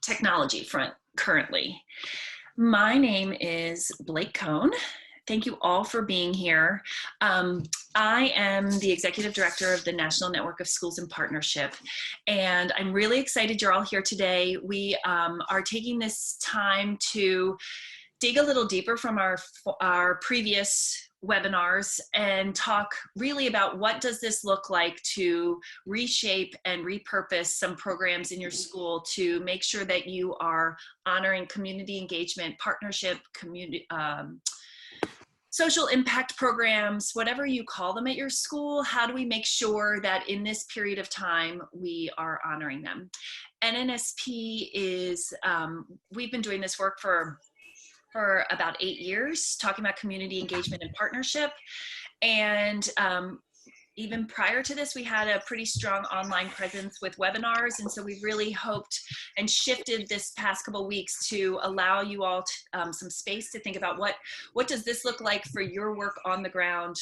technology front currently. My name is Blake Cohn. Thank you all for being here. I am the Executive Director of the National Network of Schools in Partnership, and I'm really excited you're all here today. We are taking this time to dig a little deeper from our previous webinars and talk really about what does this look like to reshape and repurpose some programs in your school to make sure that you are honoring community engagement, partnership, community, social impact programs, whatever you call them at your school. How do we make sure that in this period of time we are honoring them? NNSP is, we've been doing this work for about 8 years, talking about community engagement and partnership. And even prior to this, we had a pretty strong online presence with webinars. And so we've really hoped and shifted this past couple of weeks to allow you all some space to think about what does this look like for your work on the ground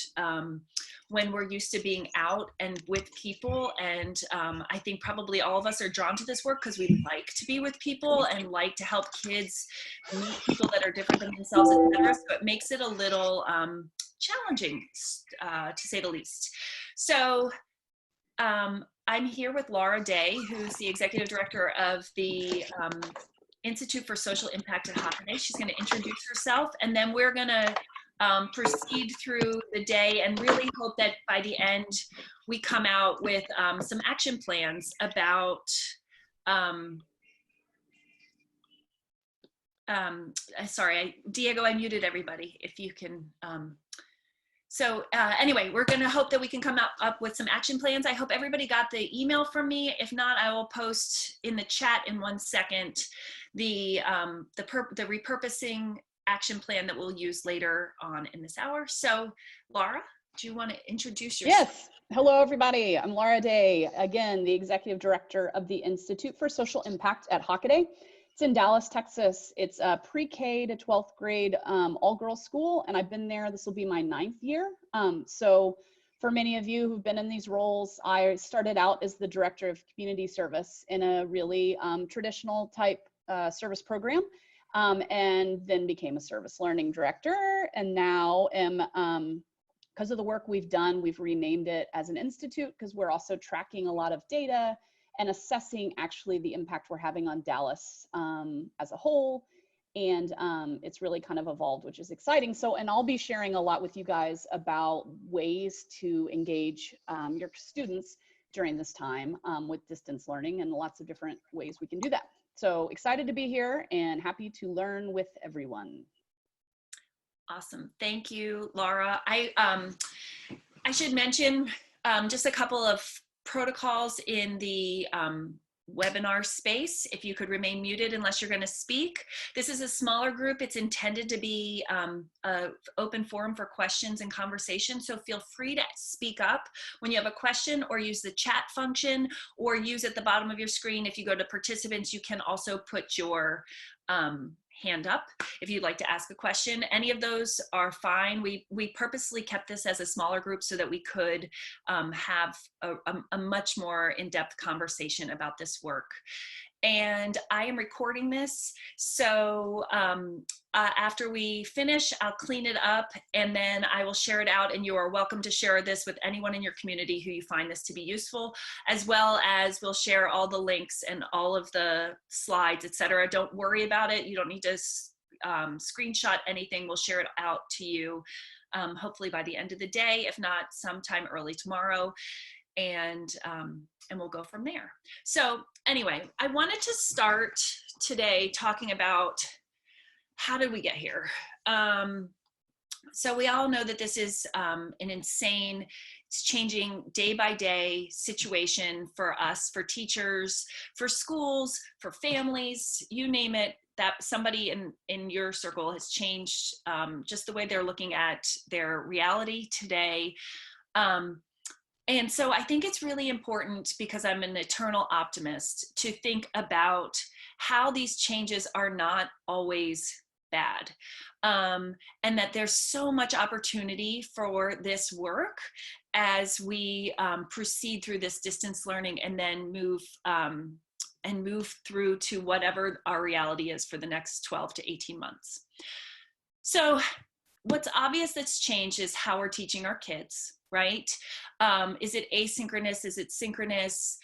when we're used to being out and with people. And I think probably all of us are drawn to this work because we like to be with people and like to help kids meet people that are different than themselves, etc. So it makes it a little challenging, to say the least. So I'm here with Laura Day, who's the Executive Director of the Institute for Social Impact at Hockaday. She's going to introduce herself, and then we're going to proceed through the day and really hope that by the end we come out with some action plans about sorry, Diego, I muted everybody. If you can. Anyway, we're going to hope that we can come up with some action plans. I hope everybody got the email from me. If not, I will post in the chat in 1 second the repurposing action plan that we'll use later on in this hour. So, Laura, do you want to introduce yourself? Yes. Hello, everybody. I'm Laura Day, again, the Executive Director of the Institute for Social Impact at Hockaday. It's in Dallas, Texas. It's a pre-K to 12th grade all-girls school, and I've been there. This will be my 9th year. So for many of you who've been in these roles, I started out as the Director of Community Service in a really traditional type service program, and then became a Service Learning Director, and now am, because of the work we've done, we've renamed it as an institute because we're also tracking a lot of data and assessing actually the impact we're having on Dallas as a whole. And it's really kind of evolved, which is exciting. So, and I'll be sharing a lot with you guys about ways to engage your students during this time with distance learning and lots of different ways we can do that. So excited to be here and happy to learn with everyone. Awesome. Thank you, Laura. I should mention just a couple of protocols in the webinar space. If you could remain muted unless you're going to speak. This is a smaller group. It's intended to be an open forum for questions and conversation. So feel free to speak up when you have a question or use the chat function or use at the bottom of your screen. If you go to participants, you can also put your hand up if you'd like to ask a question. Any of those are fine. We purposely kept this as a smaller group so that we could have a much more in-depth conversation about this work. And I am recording this, so after we finish, I'll clean it up and then I will share it out, and you are welcome to share this with anyone in your community who you find this to be useful, as well as we'll share all the links and all of the slides, etc. Don't worry about it. You don't need to screenshot anything. We'll share it out to you hopefully by the end of the day, if not sometime early tomorrow. And we'll go from there. So anyway, I wanted to start today talking about how did we get here? So we all know that this is an insane, it's changing day by day situation for us, for teachers, for schools, for families, you name it, that somebody in your circle has changed just the way they're looking at their reality today. And so I think it's really important, because I'm an eternal optimist, to think about how these changes are not always bad. And that there's so much opportunity for this work as we proceed through this distance learning and then move and move through to whatever our reality is for the next 12 to 18 months. So what's obvious that's changed is how we're teaching our kids, right? Is it asynchronous? Is it synchronous?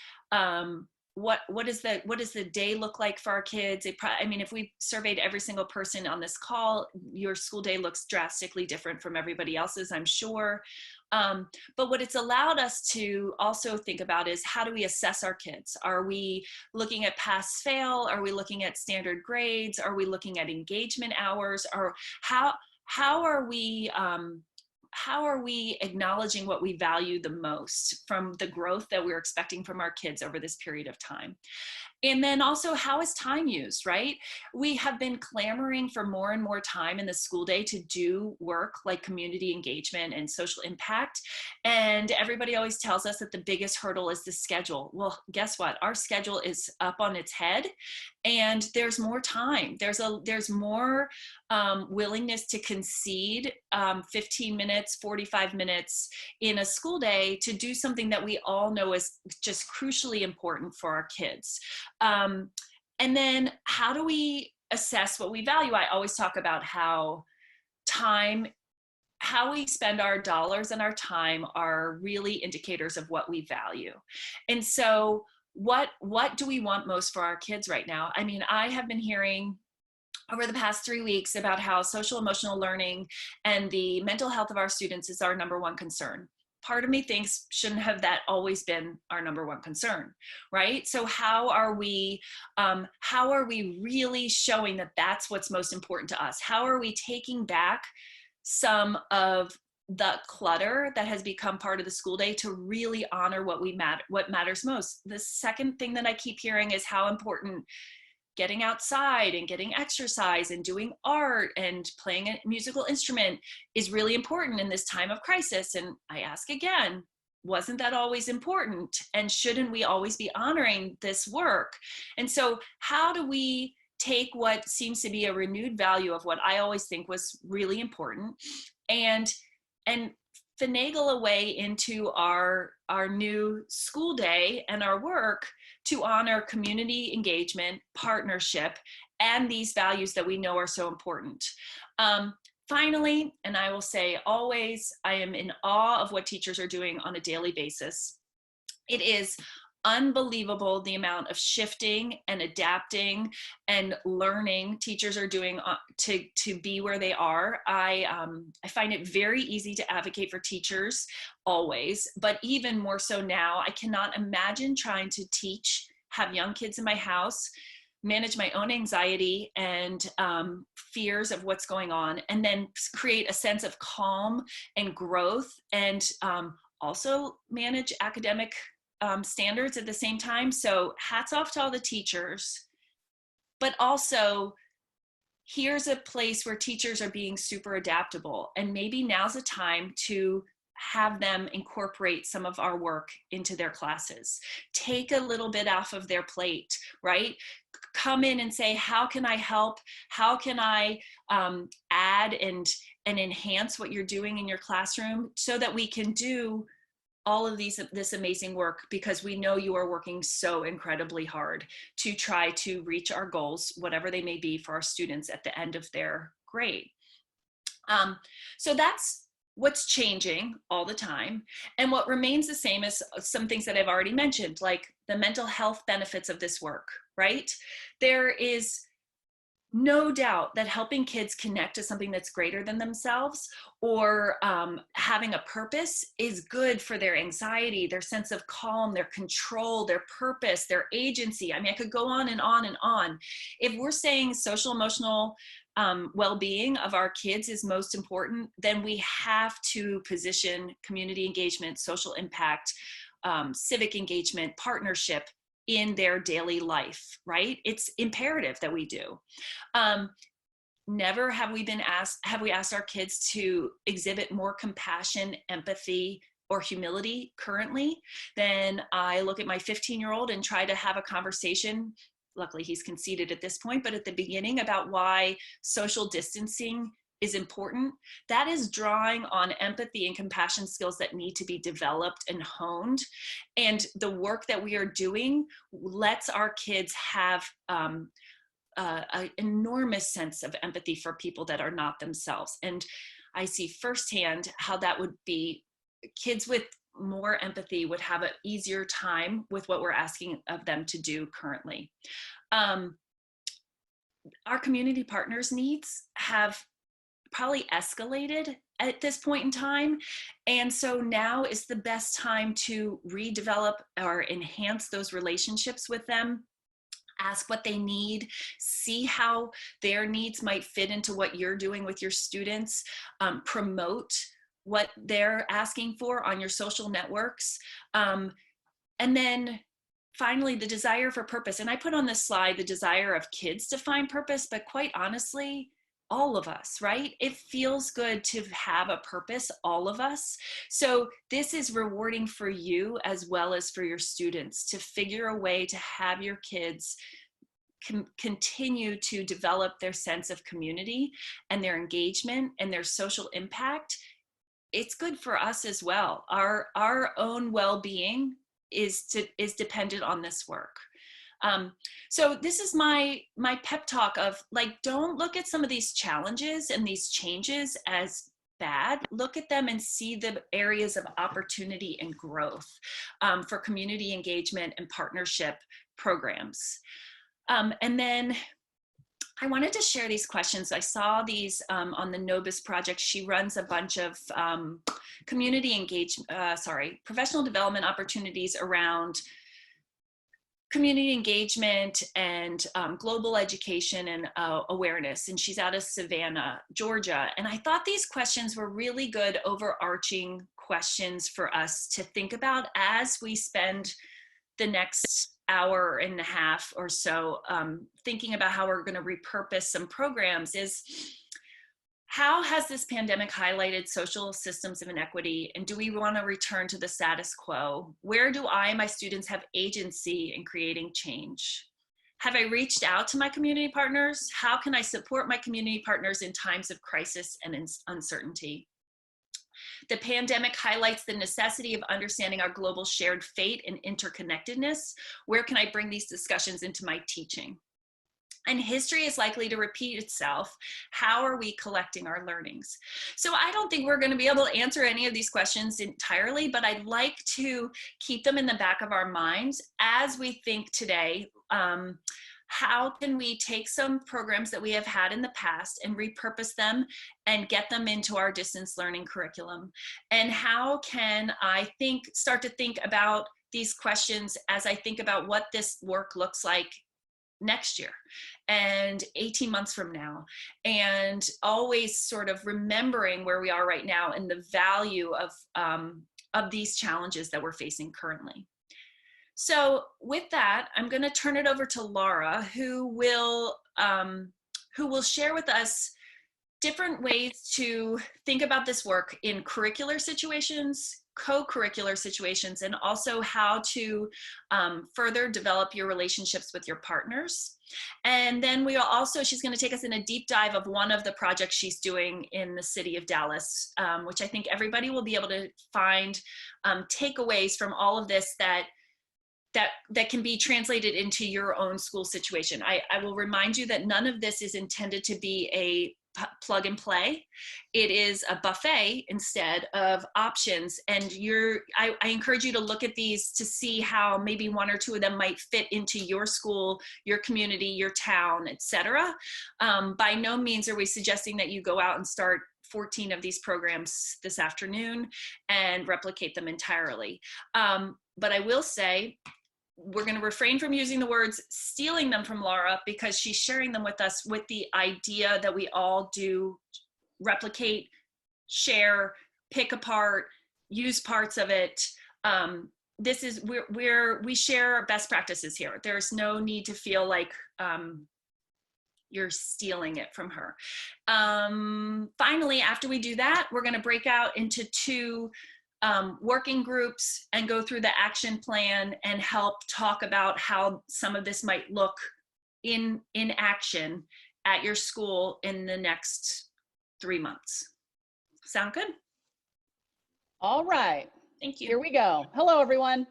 What does the day look like for our kids? I mean, if we surveyed every single person on this call, your school day looks drastically different from everybody else's, I'm sure. But what it's allowed us to also think about is, how do we assess our kids? Are we looking at pass fail? Are we looking at standard grades? Are we looking at engagement hours? Or how are we acknowledging what we value the most from the growth that we're expecting from our kids over this period of time? And then also, how is time used, right? We have been clamoring for more and more time in the school day to do work like community engagement and social impact. And everybody always tells us that the biggest hurdle is the schedule. Well, guess what? Our schedule is up on its head, and there's more time. There's more willingness to concede 15 minutes, 45 minutes in a school day to do something that we all know is just crucially important for our kids. And then how do we assess what we value? I always talk about how we spend our dollars and our time are really indicators of what we value. And so what do we want most for our kids right now? I mean, I have been hearing over the past 3 weeks about how social emotional learning and the mental health of our students is our number one concern. Part of me thinks, shouldn't have that always been our number one concern, right? So how are we really showing that that's what's most important to us? How are we taking back some of the clutter that has become part of the school day to really honor what matters most? The second thing that I keep hearing is how important getting outside and getting exercise and doing art and playing a musical instrument is really important in this time of crisis. And I ask again, wasn't that always important? And shouldn't we always be honoring this work? And so how do we take what seems to be a renewed value of what I always think was really important and finagle a way into our new school day and our work to honor community engagement, partnership, and these values that we know are so important. Finally, and I will say always, I am in awe of what teachers are doing on a daily basis. It is unbelievable the amount of shifting and adapting and learning teachers are doing to be where they are. I find it very easy to advocate for teachers always, but even more so now. I cannot imagine trying to teach, have young kids in my house, manage my own anxiety and fears of what's going on, and then create a sense of calm and growth, and also manage academic standards at the same time. So hats off to all the teachers, but also here's a place where teachers are being super adaptable, and maybe now's the time to have them incorporate some of our work into their classes. Take a little bit off of their plate, right? Come in and say, how can I help? How can I add and enhance what you're doing in your classroom so that we can do all of this amazing work, because we know you are working so incredibly hard to try to reach our goals, whatever they may be, for our students at the end of their grade. So that's what's changing all the time. And what remains the same is some things that I've already mentioned, like the mental health benefits of this work, right? There is no doubt that helping kids connect to something that's greater than themselves, or having a purpose, is good for their anxiety, their sense of calm, their control, their purpose, their agency. I mean, I could go on and on and on. If we're saying social emotional well-being of our kids is most important, then we have to position community engagement, social impact, civic engagement, partnership in their daily life, right? It's imperative that we do. Never have we asked our kids to exhibit more compassion, empathy, or humility currently than I look at my 15-year-old and try to have a conversation. Luckily, he's conceded at this point, but at the beginning, about why social distancing is important. That is drawing on empathy and compassion skills that need to be developed and honed. And the work that we are doing lets our kids have an enormous sense of empathy for people that are not themselves. And I see firsthand how that would be. Kids with more empathy would have an easier time with what we're asking of them to do currently. Our community partners' needs have probably escalated at this point in time. And so now is the best time to redevelop or enhance those relationships with them, ask what they need, see how their needs might fit into what you're doing with your students, promote what they're asking for on your social networks. And then finally, the desire for purpose. And I put on this slide the desire of kids to find purpose, but quite honestly, all of us, right? It feels good to have a purpose, all of us. So this is rewarding for you as well as for your students to figure a way to have your kids continue to develop their sense of community and their engagement and their social impact. It's good for us as well. Our own well-being is dependent on this work. So this is my pep talk of, like, don't look at some of these challenges and these changes as bad. Look at them and see the areas of opportunity and growth for community engagement and partnership programs. And then I wanted to share these questions. I saw these on the Nobis project. She runs a bunch of professional development opportunities around community engagement and global education and awareness. And she's out of Savannah, Georgia. And I thought these questions were really good overarching questions for us to think about as we spend the next hour and a half or so thinking about how we're going to repurpose some programs. Is how has this pandemic highlighted social systems of inequity, and do we want to return to the status quo? Where do I and my students have agency in creating change? Have I reached out to my community partners? How can I support my community partners in times of crisis and uncertainty? The pandemic highlights the necessity of understanding our global shared fate and interconnectedness. Where can I bring these discussions into my teaching? And history is likely to repeat itself. How are we collecting our learnings? So I don't think we're going to be able to answer any of these questions entirely, but I'd like to keep them in the back of our minds as we think today. How can we take some programs that we have had in the past and repurpose them and get them into our distance learning curriculum? And how can I start to think about these questions as I think about what this work looks like next year and 18 months from now, and always sort of remembering where we are right now and the value of these challenges that we're facing currently. So with that, I'm going to turn it over to Laura, who will share with us different ways to think about this work in curricular situations, co-curricular situations, and also how to further develop your relationships with your partners. And then she's going to take us in a deep dive of one of the projects she's doing in the city of Dallas, which I think everybody will be able to find takeaways from all of this that can be translated into your own school situation. I will remind you that none of this is intended to be a plug and play. It is a buffet instead of options. And I encourage you to look at these to see how maybe one or two of them might fit into your school, your community, your town, etc. By no means are we suggesting that you go out and start 14 of these programs this afternoon and replicate them entirely. But I will say, we're going to refrain from using the words stealing them from Laura, because she's sharing them with us with the idea that we all do replicate, share, pick apart, use parts of it. We share best practices here. There's no need to feel like you're stealing it from her. Finally, after we do that, we're going to break out into two working groups and go through the action plan and help talk about how some of this might look in action at your school in the next 3 months. Sound good? All right. Thank you. Here we go. Hello, everyone.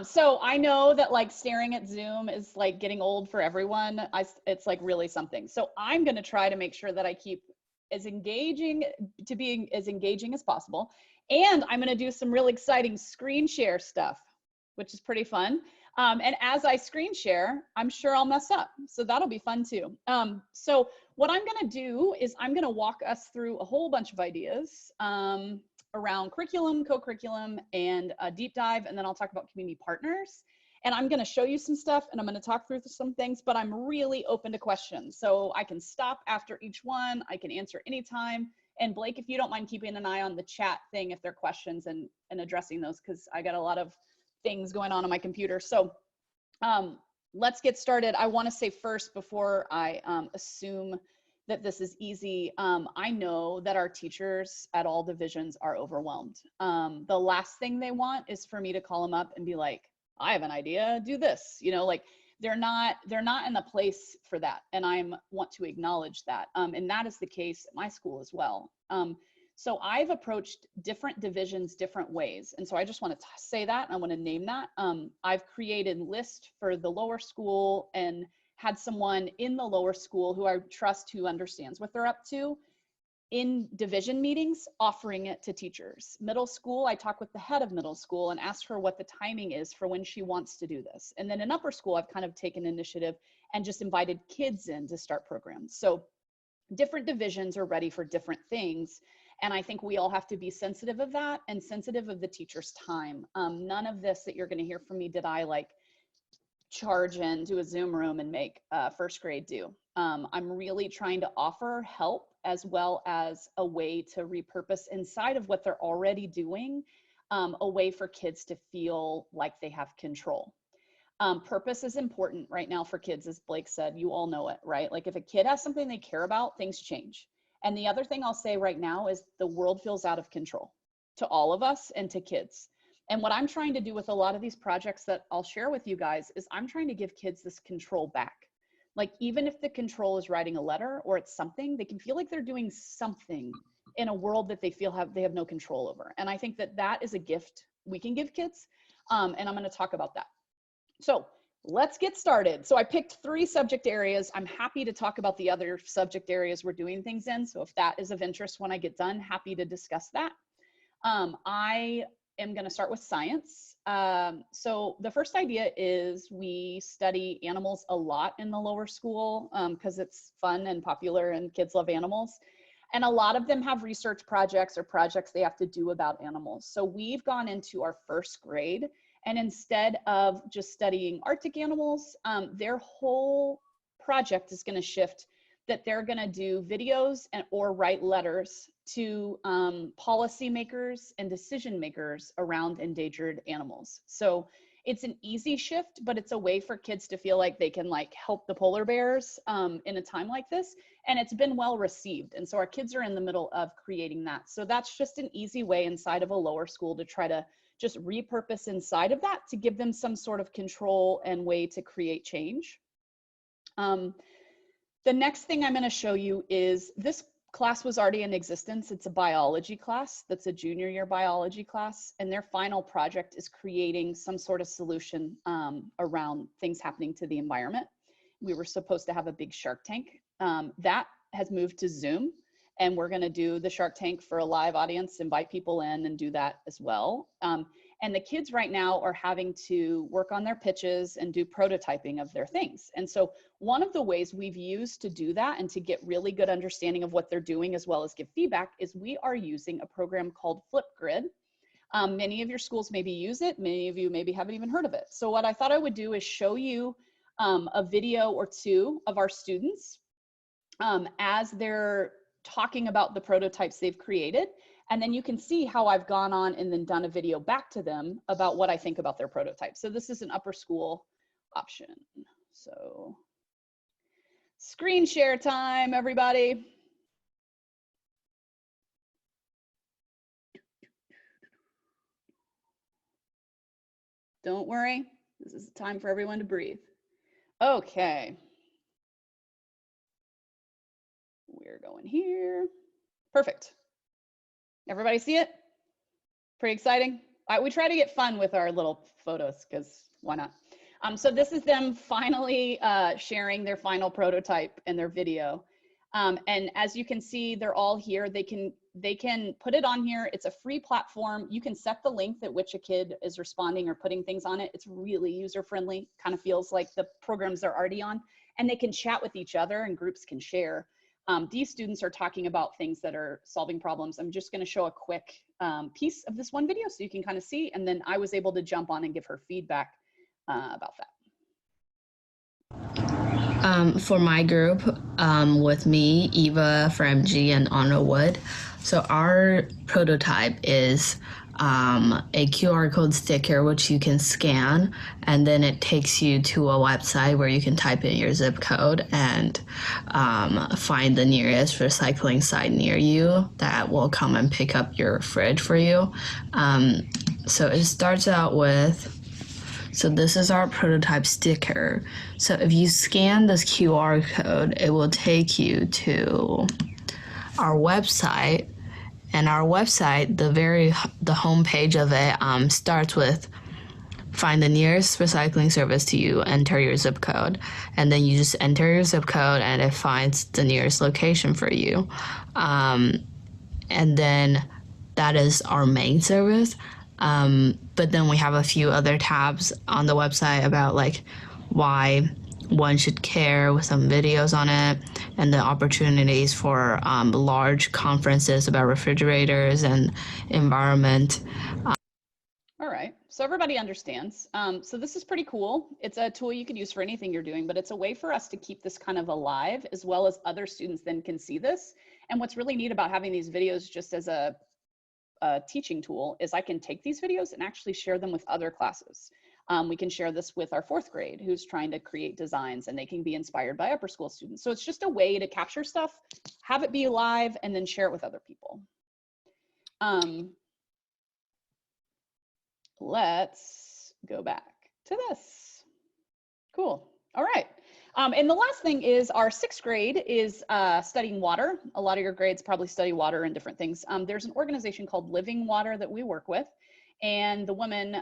So I know that like staring at Zoom is like getting old for everyone. It's like really something. So I'm going to try to make sure that I keep being as engaging as possible. And I'm going to do some really exciting screen share stuff, which is pretty fun. And as I screen share, I'm sure I'll mess up. So that'll be fun too. So what I'm going to do is I'm going to walk us through a whole bunch of ideas. Around curriculum, co-curriculum, and a deep dive, and then I'll talk about community partners. And I'm going to show you some stuff, and I'm going to talk through some things, but I'm really open to questions. So I can stop after each one. I can answer anytime. And Blake, if you don't mind keeping an eye on the chat thing, if there are questions and addressing those, because I got a lot of things going on my computer. So let's get started. I want to say first, before I assume that this is easy, I know that our teachers at all divisions are overwhelmed. The last thing they want is for me to call them up and be like, I have an idea, do this. You know, like they're not in the place for that. And I want to acknowledge that. And that is the case at my school as well. So I've approached different divisions different ways. And so I just want to say that, and I want to name that. I've created lists for the lower school and had someone in the lower school who I trust, who understands what they're up to, in division meetings, offering it to teachers. Middle school, I talk with the head of middle school and ask her what the timing is for when she wants to do this. And then in upper school, I've kind of taken initiative and just invited kids in to start programs. So different divisions are ready for different things. And I think we all have to be sensitive of that and sensitive of the teacher's time. None of this that you're going to hear from me did I like charge into a Zoom room and make first grade do. I'm really trying to offer help as well as a way to repurpose inside of what they're already doing, a way for kids to feel like they have control. Purpose is important right now for kids, as Blake said. You all know it, right? Like if a kid has something they care about, things change. And the other thing I'll say right now is the world feels out of control to all of us and to kids. And what I'm trying to do with a lot of these projects that I'll share with you guys is I'm trying to give kids this control back. Like even if the control is writing a letter or it's something, they can feel like they're doing something in a world that they feel they have no control over. And I think that that is a gift we can give kids. And I'm going to talk about that. So let's get started. So I picked 3 subject areas. I'm happy to talk about the other subject areas we're doing things in. So if that is of interest when I get done, happy to discuss that. I am going to start with science. So the first idea is we study animals a lot in the lower school because it's fun and popular and kids love animals. And a lot of them have research projects or projects they have to do about animals. So we've gone into our first grade, and instead of just studying Arctic animals, their whole project is going to shift that they're going to do videos or write letters to policymakers and decision makers around endangered animals. So it's an easy shift, but it's a way for kids to feel like they can like help the polar bears in a time like this. And it's been well received. And so our kids are in the middle of creating that. So that's just an easy way inside of a lower school to try to just repurpose inside of that to give them some sort of control and way to create change. The next thing I'm going to show you is this class was already in existence. It's a biology class. That's a junior year biology class. And their final project is creating some sort of solution around things happening to the environment. We were supposed to have a big Shark Tank. That has moved to Zoom. And we're going to do the Shark Tank for a live audience, invite people in and do that as well. And the kids right now are having to work on their pitches and do prototyping of their things. And so one of the ways we've used to do that and to get really good understanding of what they're doing as well as give feedback is we are using a program called Flipgrid. Many of your schools maybe use it. Many of you maybe haven't even heard of it. So what I thought I would do is show you a video or 2 of our students as they're talking about the prototypes they've created. And then you can see how I've gone on and then done a video back to them about what I think about their prototypes. So this is an upper school option. So screen share time, everybody. Don't worry, this is time for everyone to breathe. Okay. We're going here. Perfect. Everybody see it? Pretty exciting. We try to get fun with our little photos because why not? So this is them finally sharing their final prototype and their video. And as you can see, they're all here. They can put it on here. It's a free platform. You can set the length at which a kid is responding or putting things on it. It's really user friendly, kind of feels like the programs they're already on. And they can chat with each other and groups can share. These students are talking about things that are solving problems. I'm just going to show a quick piece of this one video so you can kind of see. And then I was able to jump on and give her feedback about that. For my group, with me, Eva from G and Anna Wood. So our prototype is a QR code sticker which you can scan, and then it takes you to a website where you can type in your zip code and find the nearest recycling site near you that will come and pick up your fridge for you. So it starts out with, so this is our prototype sticker. So if you scan this QR code, it will take you to our website. And our website, the home page of it starts with find the nearest recycling service to you, enter your zip code. And then you just enter your zip code and it finds the nearest location for you. And then that is our main service. But then we have a few other tabs on the website about like why one should care with some videos on it, and the opportunities for large conferences about refrigerators and environment. All right, so everybody understands. So this is pretty cool. It's a tool you could use for anything you're doing, but it's a way for us to keep this kind of alive, as well as other students then can see this. And what's really neat about having these videos just as a teaching tool is I can take these videos and actually share them with other classes. We can share this with our 4th grade who's trying to create designs, and they can be inspired by upper school students. So it's just a way to capture stuff, have it be alive, and then share it with other people. Let's go back to this. Cool. All right. And the last thing is our 6th grade is studying water. A lot of your grades probably study water and different things. There's an organization called Living Water that we work with. And the woman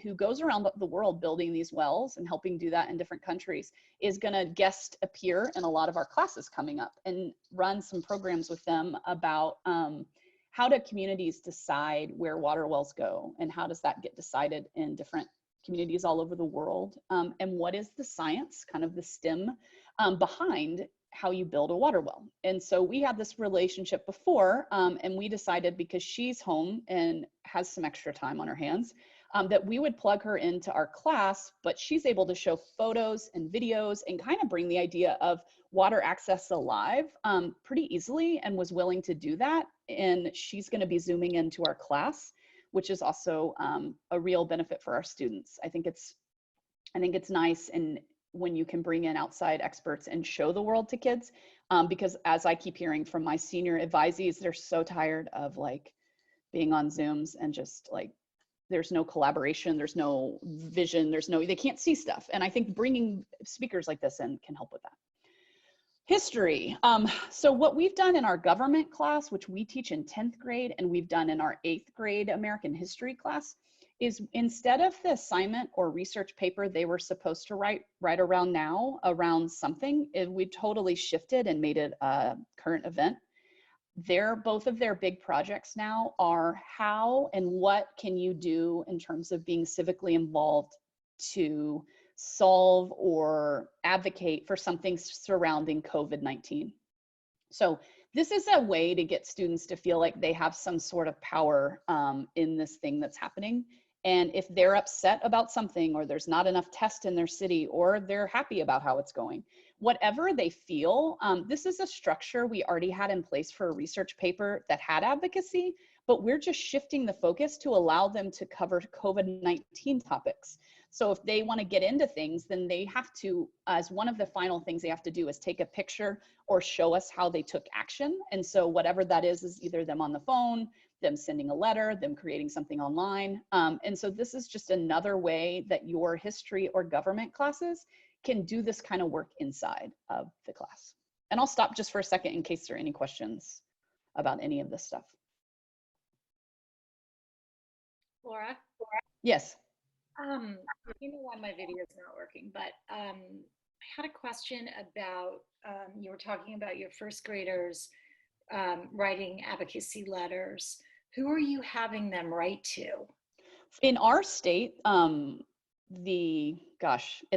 who goes around the world building these wells and helping do that in different countries is going to guest appear in a lot of our classes coming up and run some programs with them about how do communities decide where water wells go, and how does that get decided in different communities all over the world, and what is the science, kind of the STEM behind how you build a water well. And so we had this relationship before, and we decided, because she's home and has some extra time on her hands, that we would plug her into our class, but she's able to show photos and videos and kind of bring the idea of water access alive pretty easily, and was willing to do that. And she's going to be zooming into our class, which is also a real benefit for our students. I think it's nice, and when you can bring in outside experts and show the world to kids, because as I keep hearing from my senior advisees, they're so tired of like being on Zooms and just like, there's no collaboration, there's no vision, they can't see stuff. And I think bringing speakers like this in can help with that. History. So what we've done in our government class, which we teach in 10th grade, and we've done in our 8th grade American history class, is instead of the assignment or research paper they were supposed to write right around now around something, we totally shifted and made it a current event. Both of their big projects now are how and what can you do in terms of being civically involved to solve or advocate for something surrounding COVID-19. So this is a way to get students to feel like they have some sort of power in this thing that's happening. And if they're upset about something, or there's not enough tests in their city, or they're happy about how it's going, whatever they feel, this is a structure we already had in place for a research paper that had advocacy, but we're just shifting the focus to allow them to cover COVID-19 topics. So if they want to get into things, then they have to, as one of the final things they have to do, is take a picture or show us how they took action. And so whatever that is either them on the phone, them sending a letter, them creating something online. And so this is just another way that your history or government classes can do this kind of work inside of the class. And I'll stop just for a second in case there are any questions about any of this stuff. Laura, Yes. you know why my video is not working, but I had a question about, you were talking about your first graders writing advocacy letters. Who are you having them write to? In our state, it's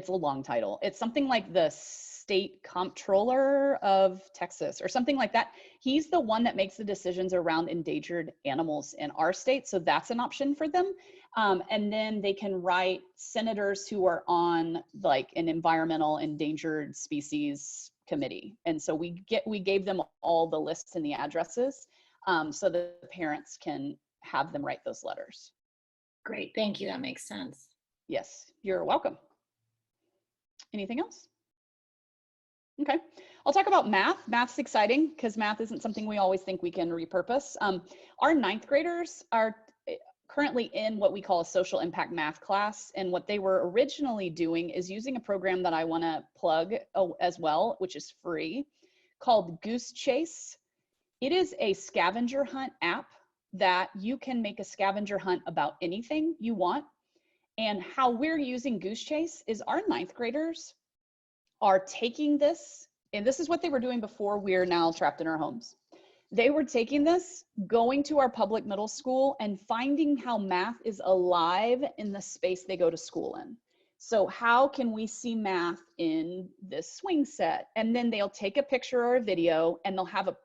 a long title. It's something like the state comptroller of Texas or something like that. He's the one that makes the decisions around endangered animals in our state. So that's an option for them. And then they can write senators who are on like an environmental endangered species committee. And so we gave them all the lists and the addresses so that the parents can have them write those letters. Great, thank you, that makes sense. Yes, you're welcome. Anything else? Okay, I'll talk about math. Math's exciting because math isn't something we always think we can repurpose. Our ninth graders are currently in what we call a social impact math class. And what they were originally doing is using a program that I wanna plug as well, which is free, called Goose Chase. It is a scavenger hunt app that you can make a scavenger hunt about anything you want. And how we're using Goose Chase is our ninth graders are taking this, and this is what they were doing before we're now trapped in our homes. They were taking this, going to our public middle school and finding how math is alive in the space they go to school in. So how can we see math in this swing set? And then they'll take a picture or a video and they'll have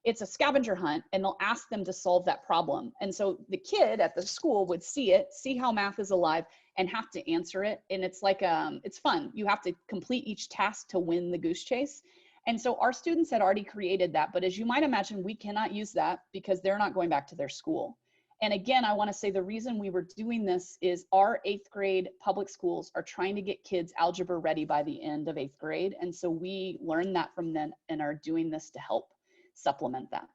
it's a scavenger hunt and they'll ask them to solve that problem. And so the kid at the school would see it, see how math is alive and have to answer it. And it's like, it's fun. You have to complete each task to win the Goose Chase. And so our students had already created that, but as you might imagine, we cannot use that because they're not going back to their school. And again, I wanna say the reason we were doing this is our 8th grade public schools are trying to get kids algebra ready by the end of 8th grade. And so we learned that from them and are doing this to help supplement that.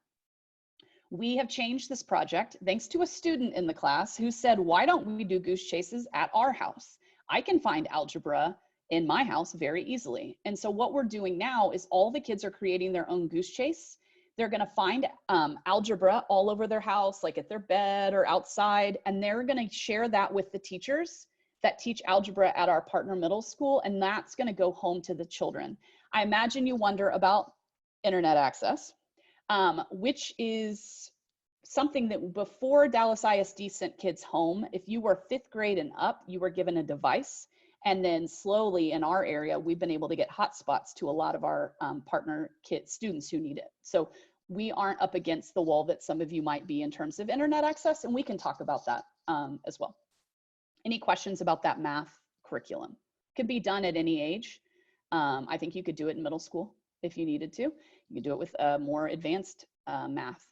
We have changed this project thanks to a student in the class who said, why don't we do Goose Chases at our house? I can find algebra in my house very easily. And so what we're doing now is all the kids are creating their own Goose Chase. They're gonna find algebra all over their house, like at their bed or outside, and they're gonna share that with the teachers that teach algebra at our partner middle school, and that's gonna go home to the children. I imagine you wonder about internet access. Which is something that before Dallas ISD sent kids home, if you were 5th grade and up, you were given a device. And then slowly in our area, we've been able to get hotspots to a lot of our partner students who need it. So we aren't up against the wall that some of you might be in terms of internet access, and we can talk about that as well. Any questions about that math curriculum? Could be done at any age. I think you could do it in middle school if you needed to. You could do it with more advanced math,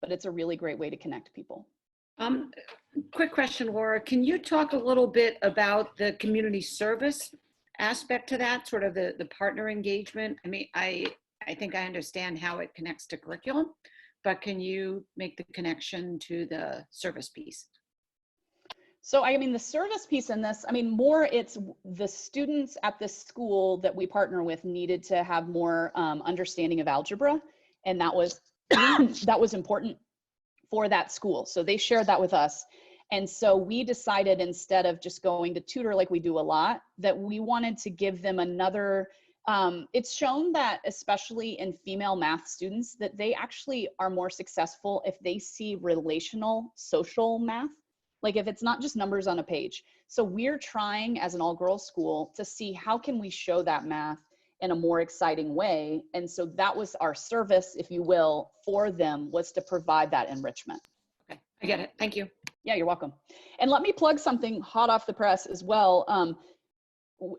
but it's a really great way to connect people. Quick question, Laura. Can you talk a little bit about the community service aspect to that, sort of the partner engagement? I mean, I think I understand how it connects to curriculum, but can you make the connection to the service piece? So, I mean, the service piece in this, I mean, more it's the students at this school that we partner with needed to have more understanding of algebra. And that was, that was important for that school. So they shared that with us. And so we decided instead of just going to tutor like we do a lot, that we wanted to give them another, it's shown that especially in female math students, that they actually are more successful if they see relational social math. Like if it's not just numbers on a page. So we're trying as an all-girls school to see how can we show that math in a more exciting way. And so that was our service, if you will, for them, was to provide that enrichment. Okay, I get it. Thank you. Yeah, you're welcome. And let me plug something hot off the press as well.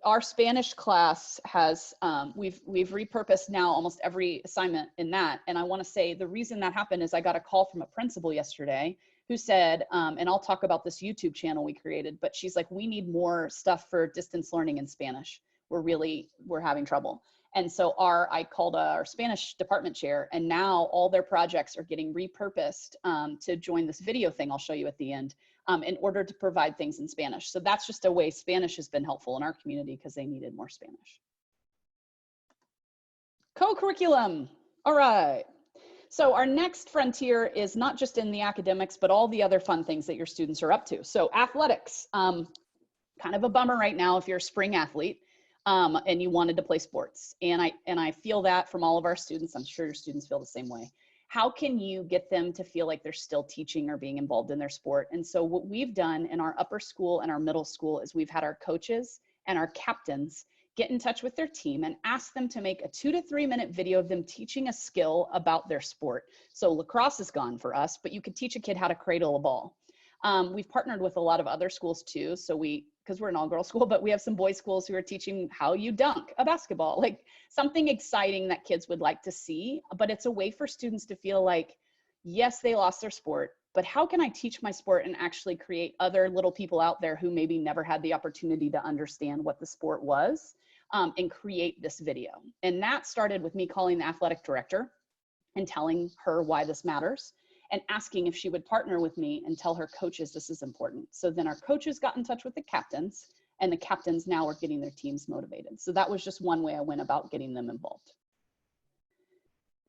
Our Spanish class has, we've repurposed now almost every assignment in that. And I wanna say the reason that happened is I got a call from a principal yesterday who said, and I'll talk about this YouTube channel we created, but she's like, we need more stuff for distance learning in Spanish. We're having trouble. And so I called our Spanish department chair, and now all their projects are getting repurposed to join this video thing I'll show you at the end in order to provide things in Spanish. So that's just a way Spanish has been helpful in our community because they needed more Spanish. Co-curriculum. All right. So our next frontier is not just in the academics, but all the other fun things that your students are up to. So athletics, kind of a bummer right now if you're a spring athlete and you wanted to play sports. And I feel that from all of our students. I'm sure your students feel the same way. How can you get them to feel like they're still teaching or being involved in their sport? And so what we've done in our upper school and our middle school is we've had our coaches and our captains get in touch with their team and ask them to make a 2 to 3 minute video of them teaching a skill about their sport. So lacrosse is gone for us, but you could teach a kid how to cradle a ball. We've partnered with a lot of other schools too. So because we're an all girls school, but we have some boys schools who are teaching how you dunk a basketball, like something exciting that kids would like to see. But it's a way for students to feel like, yes, they lost their sport, but how can I teach my sport and actually create other little people out there who maybe never had the opportunity to understand what the sport was, and create this video. And that started with me calling the athletic director and telling her why this matters, and asking if she would partner with me and tell her coaches this is important. So then our coaches got in touch with the captains, and the captains now are getting their teams motivated. So that was just one way I went about getting them involved.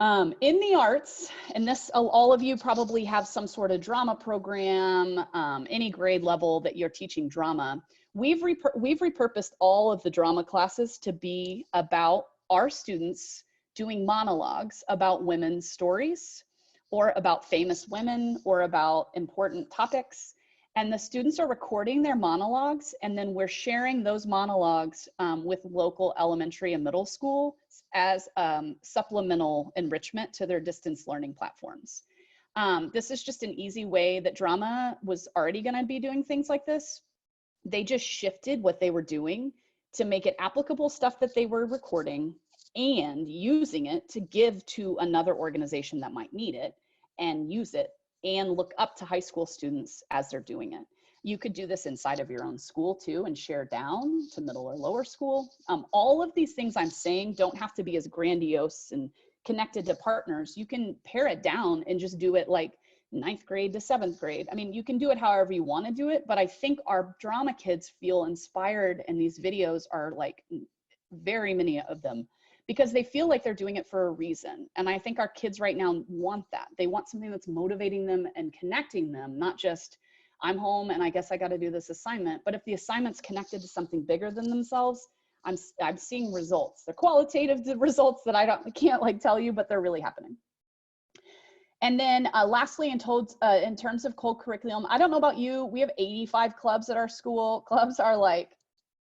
In the arts, and this, all of you probably have some sort of drama program, any grade level that you're teaching drama. We've repurposed all of the drama classes to be about our students doing monologues about women's stories, or about famous women, or about important topics. And the students are recording their monologues, and then we're sharing those monologues with local elementary and middle school as supplemental enrichment to their distance learning platforms. This is just an easy way that drama was already gonna be doing things like this. They just shifted what they were doing to make it applicable stuff that they were recording and using it to give to another organization that might need it and use it, and look up to high school students as they're doing it. You could do this inside of your own school too and share down to middle or lower school. All of these things I'm saying don't have to be as grandiose and connected to partners. You can pare it down and just do it like 9th grade to 7th grade. I mean, you can do it however you want to do it, but I think our drama kids feel inspired, and these videos are like very many of them, because they feel like they're doing it for a reason. And I think our kids right now want that. They want something that's motivating them and connecting them, not just, I'm home and I guess I got to do this assignment. But if the assignment's connected to something bigger than themselves, I'm seeing results. They're qualitative results that I can't like tell you, but they're really happening. And then lastly, in terms of co-curriculum, I don't know about you, we have 85 clubs at our school. Clubs are like,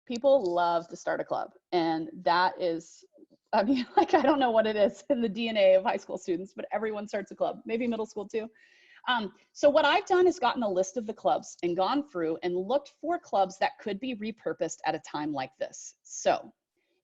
people love to start a club. And that is, I mean, like, I don't know what it is in the DNA of high school students, but everyone starts a club, maybe middle school too. So what I've done is gotten a list of the clubs and gone through and looked for clubs that could be repurposed at a time like this. So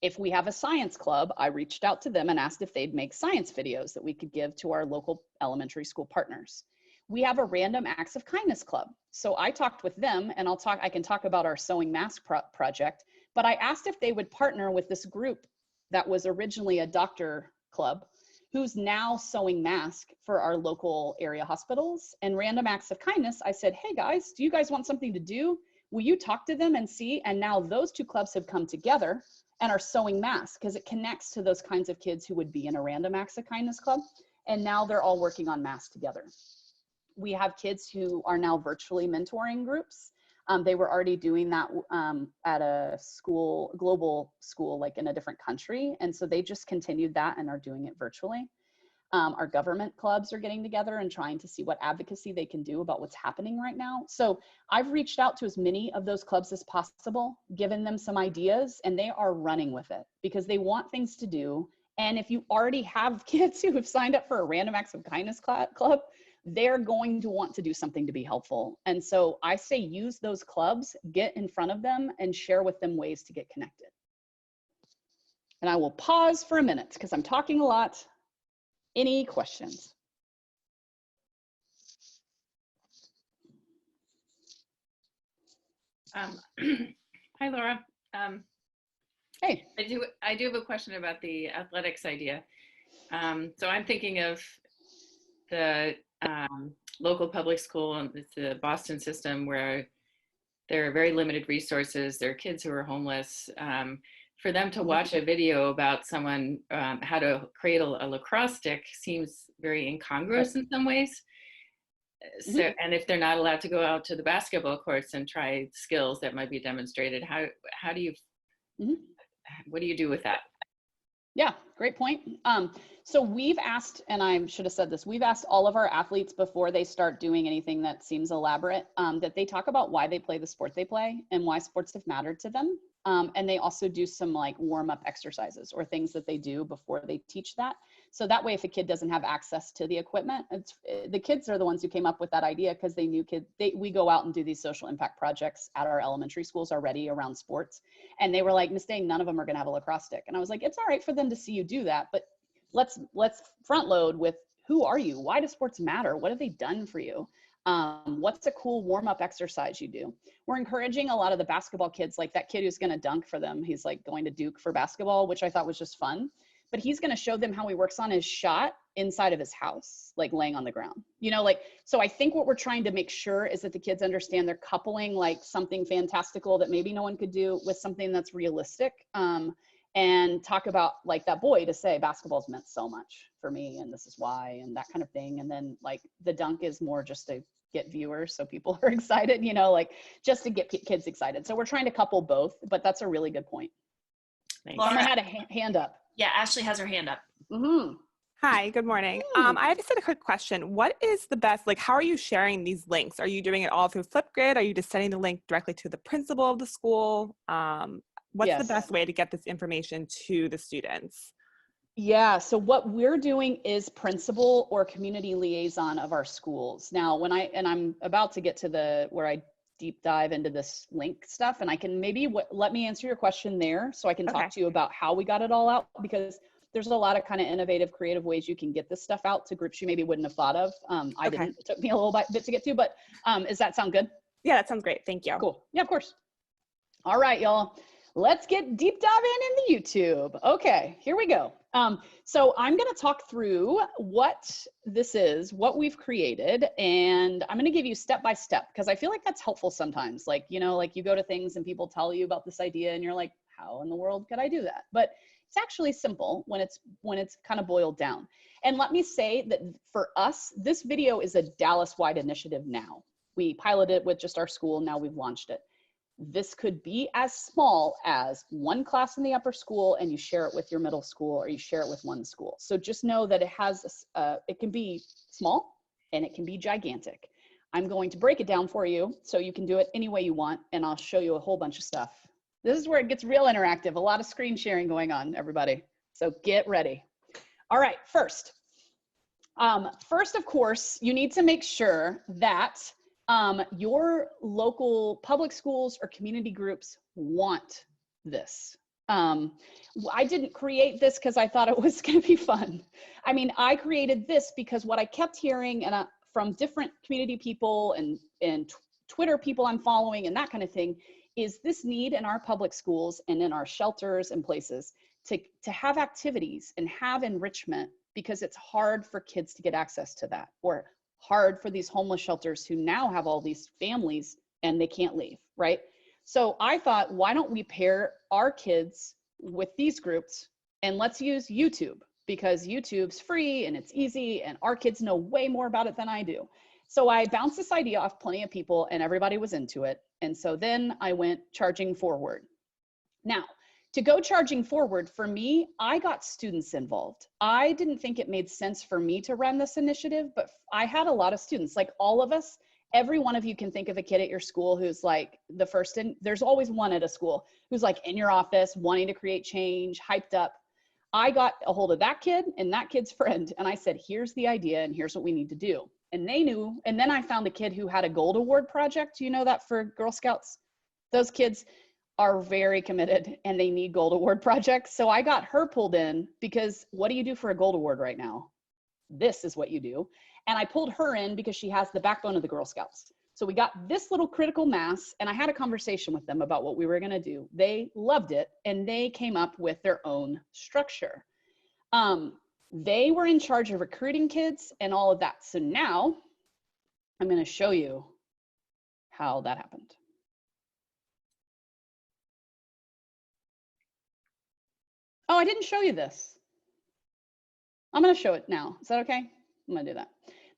if we have a science club, I reached out to them and asked if they'd make science videos that we could give to our local elementary school partners. We have a random acts of kindness club. So I talked with them, and I can talk about our sewing mask project, but I asked if they would partner with this group that was originally a doctor club who's now sewing masks for our local area hospitals. And random acts of kindness, I said, hey guys, do you guys want something to do? Will you talk to them and see? And now those two clubs have come together and are sewing masks, because it connects to those kinds of kids who would be in a random acts of kindness club. And now they're all working on masks together. We have kids who are now virtually mentoring groups. They were already doing that at a school, global school, like in a different country. And so they just continued that and are doing it virtually. Our government clubs are getting together and trying to see what advocacy they can do about what's happening right now. So I've reached out to as many of those clubs as possible, given them some ideas, and they are running with it because they want things to do. And if you already have kids who have signed up for a random acts of kindness club, they're going to want to do something to be helpful. And so I say use those clubs, get in front of them, and share with them ways to get connected. And I will pause for a minute because I'm talking a lot. Any questions? Hi, Laura. Hey. I do have a question about the athletics idea. So I'm thinking of the local public school, and it's the Boston system, where there are very limited resources. There are kids who are homeless. for them to watch a video about someone, how to create a lacrosse stick seems very incongruous in some ways. So, and if they're not allowed to go out to the basketball courts and try skills that might be demonstrated, how do you, what do you do with that? Yeah, great point. So we've asked, and I should have said this, we've asked all of our athletes before they start doing anything that seems elaborate, that they talk about why they play the sport they play and why sports have mattered to them. And they also do some like warm-up exercises or things that they do before they teach that. So that way, if a kid doesn't have access to the equipment, the kids are the ones who came up with that idea because they knew we go out and do these social impact projects at our elementary schools already around sports. And they were like, Miss Day, none of them are gonna have a lacrosse stick. And I was like, it's all right for them to see you do that, but let's front load with who are you? Why do sports matter? What have they done for you? What's a cool warm-up exercise you do? We're encouraging a lot of the basketball kids, like that kid who's going to dunk for them. He's like going to Duke for basketball, which I thought was just fun. But he's going to show them how he works on his shot inside of his house, like laying on the ground. You know, like, so I think what we're trying to make sure is that the kids understand they're coupling like something fantastical that maybe no one could do with something that's realistic. And talk about like that boy to say basketball's meant so much for me and this is why and that kind of thing. And then like the dunk is more just to get viewers so people are excited, you know, like just to get kids excited. So we're trying to couple both, but that's a really good point. Laura had a hand up. Yeah, Ashley has her hand up. Hi, good morning. I just had a quick question. What is the best, like, how are you sharing these links? Are you doing it all through Flipgrid? Are you just sending the link directly to the principal of the school? What's the best way to get this information to the students? Yeah, so what we're doing is principal or community liaison of our schools. Now, I'm about to get to where I deep dive into this link stuff, and I can maybe let me answer your question there so I can talk to you about how we got it all out, because there's a lot of kind of innovative, creative ways you can get this stuff out to groups you maybe wouldn't have thought of. I didn't, it took me a little bit to get to, but does that sound good? Yeah, that sounds great. Thank you. Cool. Yeah, of course. All right, y'all. Let's get deep diving into YouTube. Okay, here we go. So I'm going to talk through what this is, what we've created, and I'm going to give you step by step because I feel like that's helpful sometimes. Like, you know, like you go to things and people tell you about this idea and you're like, how in the world could I do that? But it's actually simple when it's kind of boiled down. And let me say that for us, this video is a Dallas-wide initiative now. We piloted it with just our school. Now we've launched it. This could be as small as one class in the upper school and you share it with your middle school, or you share it with one school. So just know that it can be small and it can be gigantic. I'm going to break it down for you so you can do it any way you want, and I'll show you a whole bunch of stuff. This is where it gets real interactive, a lot of screen sharing going on, everybody. So get ready. All right, first, of course, you need to make sure that your local public schools or community groups want this. I didn't create this because I thought it was going to be fun. I mean, I created this because what I kept hearing from different community people and Twitter people I'm following and that kind of thing is this need in our public schools and in our shelters and places to have activities and have enrichment, because it's hard for kids to get access to that, or hard for these homeless shelters who now have all these families and they can't leave, right? So I thought, why don't we pair our kids with these groups and let's use YouTube, because YouTube's free and it's easy and our kids know way more about it than I do. So I bounced this idea off plenty of people and everybody was into it. And so then I went charging forward. Now, to go charging forward, for me, I got students involved. I didn't think it made sense for me to run this initiative, but I had a lot of students, like all of us. Every one of you can think of a kid at your school who's like the first in, there's always one at a school who's like in your office, wanting to create change, hyped up. I got a hold of that kid and that kid's friend, and I said, here's the idea and here's what we need to do. And they knew, and then I found a kid who had a gold award project. You know that for Girl Scouts? Those kids are very committed and they need gold award projects. So I got her pulled in because what do you do for a gold award right now? This is what you do. And I pulled her in because she has the backbone of the Girl Scouts. So we got this little critical mass, and I had a conversation with them about what we were going to do. They loved it and they came up with their own structure. They were in charge of recruiting kids and all of that. So now I'm going to show you how that happened. I didn't show you this. I'm going to show it now. Is that okay? I'm going to do that.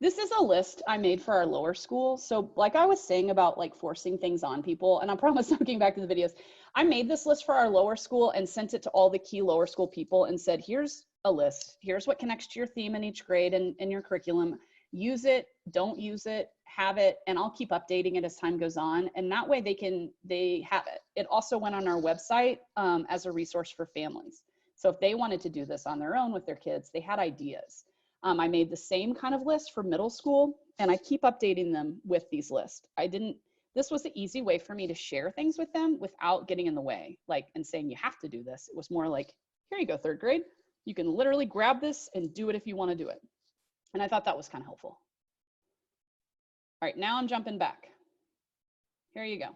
This is a list I made for our lower school. So like I was saying about like forcing things on people, and I promise I'm getting back to the videos. I made this list for our lower school and sent it to all the key lower school people and said, here's a list. Here's what connects to your theme in each grade and in your curriculum. Use it, don't use it, have it, and I'll keep updating it as time goes on. And that way they have it. It also went on our website as a resource for families. So if they wanted to do this on their own with their kids, they had ideas. I made the same kind of list for middle school, and I keep updating them with these lists. This was the easy way for me to share things with them without getting in the way, like, and saying you have to do this. It was more like, here you go, third grade. You can literally grab this and do it if you want to do it. And I thought that was kind of helpful. All right, now I'm jumping back. Here you go.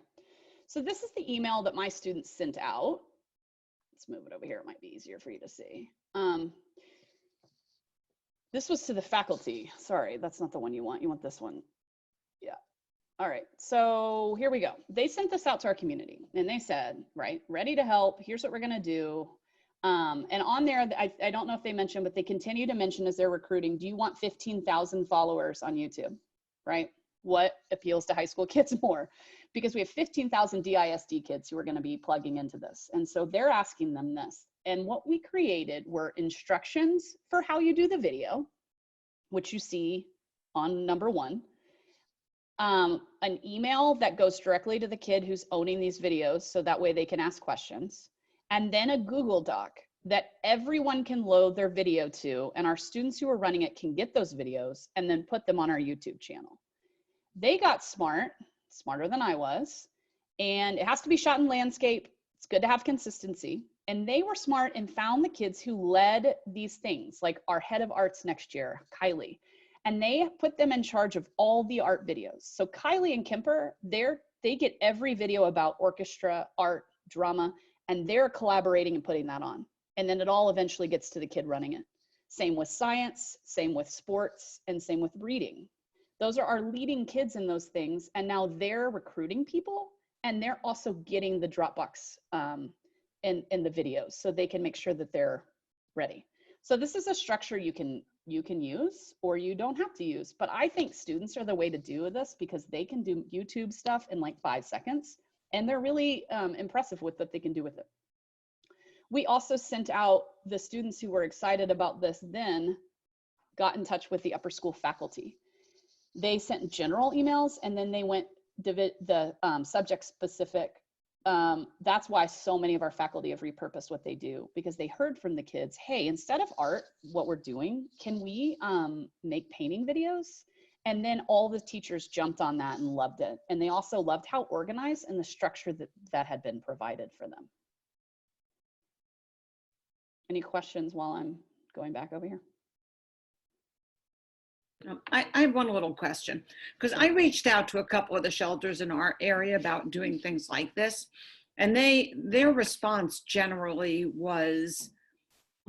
So this is the email that my students sent out. Let's move it over here. It might be easier for you to see. This was to the faculty. Sorry, that's not the one you want. You want this one. Yeah. All right, so here we go. They sent this out to our community and they said, right, ready to help. Here's what we're gonna do. And on there, I don't know if they mentioned, but they continue to mention as they're recruiting, do you want 15,000 followers on YouTube, right? What appeals to high school kids more? Because we have 15,000 DISD kids who are gonna be plugging into this. And so they're asking them this. And what we created were instructions for how you do the video, which you see on number 1. An email that goes directly to the kid who's owning these videos, so that way they can ask questions. And then a Google Doc that everyone can load their video to, and our students who are running it can get those videos and then put them on our YouTube channel. They got smarter than I was, and it has to be shot in landscape. It's good to have consistency. And they were smart and found the kids who led these things, like our head of arts next year, Kylie, and they put them in charge of all the art videos. So Kylie and Kemper, they get every video about orchestra, art, drama, and they're collaborating and putting that on. And then it all eventually gets to the kid running it. Same with science, same with sports, and same with reading. Those are our leading kids in those things. And now they're recruiting people, and they're also getting the Dropbox in the videos, so they can make sure that they're ready. So this is a structure you can use, or you don't have to use. But I think students are the way to do this because they can do YouTube stuff in like 5 seconds, and they're really impressive with what they can do with it. We also sent out the students who were excited about this, then got in touch with the upper school faculty. They sent general emails, and then they went the subject specific. That's why so many of our faculty have repurposed what they do, because they heard from the kids, hey, instead of art, what we're doing, can we make painting videos? And then all the teachers jumped on that and loved it. And they also loved how organized and the structure that had been provided for them. Any questions while I'm going back over here? I have one little question, because I reached out to a couple of the shelters in our area about doing things like this, and their response generally was,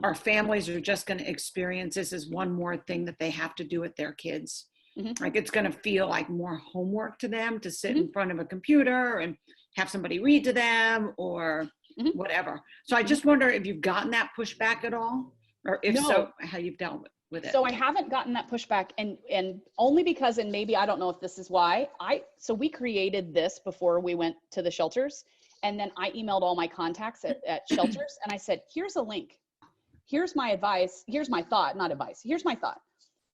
our families are just going to experience this as one more thing that they have to do with their kids. Mm-hmm. Like it's going to feel like more homework to them to sit in front of a computer and have somebody read to them or whatever. So I just wonder if you've gotten that pushback at all, or if so, how you've dealt with it. So I haven't gotten that pushback, and only because, and maybe I don't know if this is why, so we created this before we went to the shelters, and then I emailed all my contacts at shelters, and I said, here's a link. Here's my advice. Here's my thought, not advice. Here's my thought.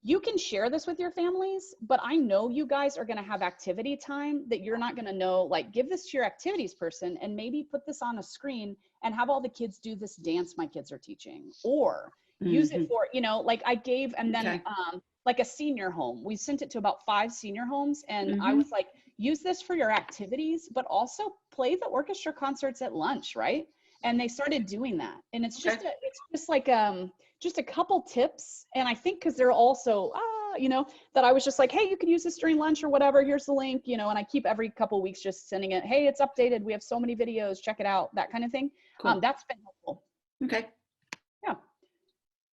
You can share this with your families, but I know you guys are going to have activity time that you're not going to know, like give this to your activities person and maybe put this on a screen and have all the kids do this dance my kids are teaching, or use it for, like I gave, and then like a senior home. We sent it to about 5 senior homes, and I was like, use this for your activities, but also play the orchestra concerts at lunch, right? And they started doing that, and it's just just a couple tips. And I think because they're also that I was just like, hey, you can use this during lunch or whatever, here's the link, and I keep every couple weeks just sending it, hey, it's updated, we have so many videos, check it out, that kind of thing. Cool. That's been helpful. Okay. Yeah.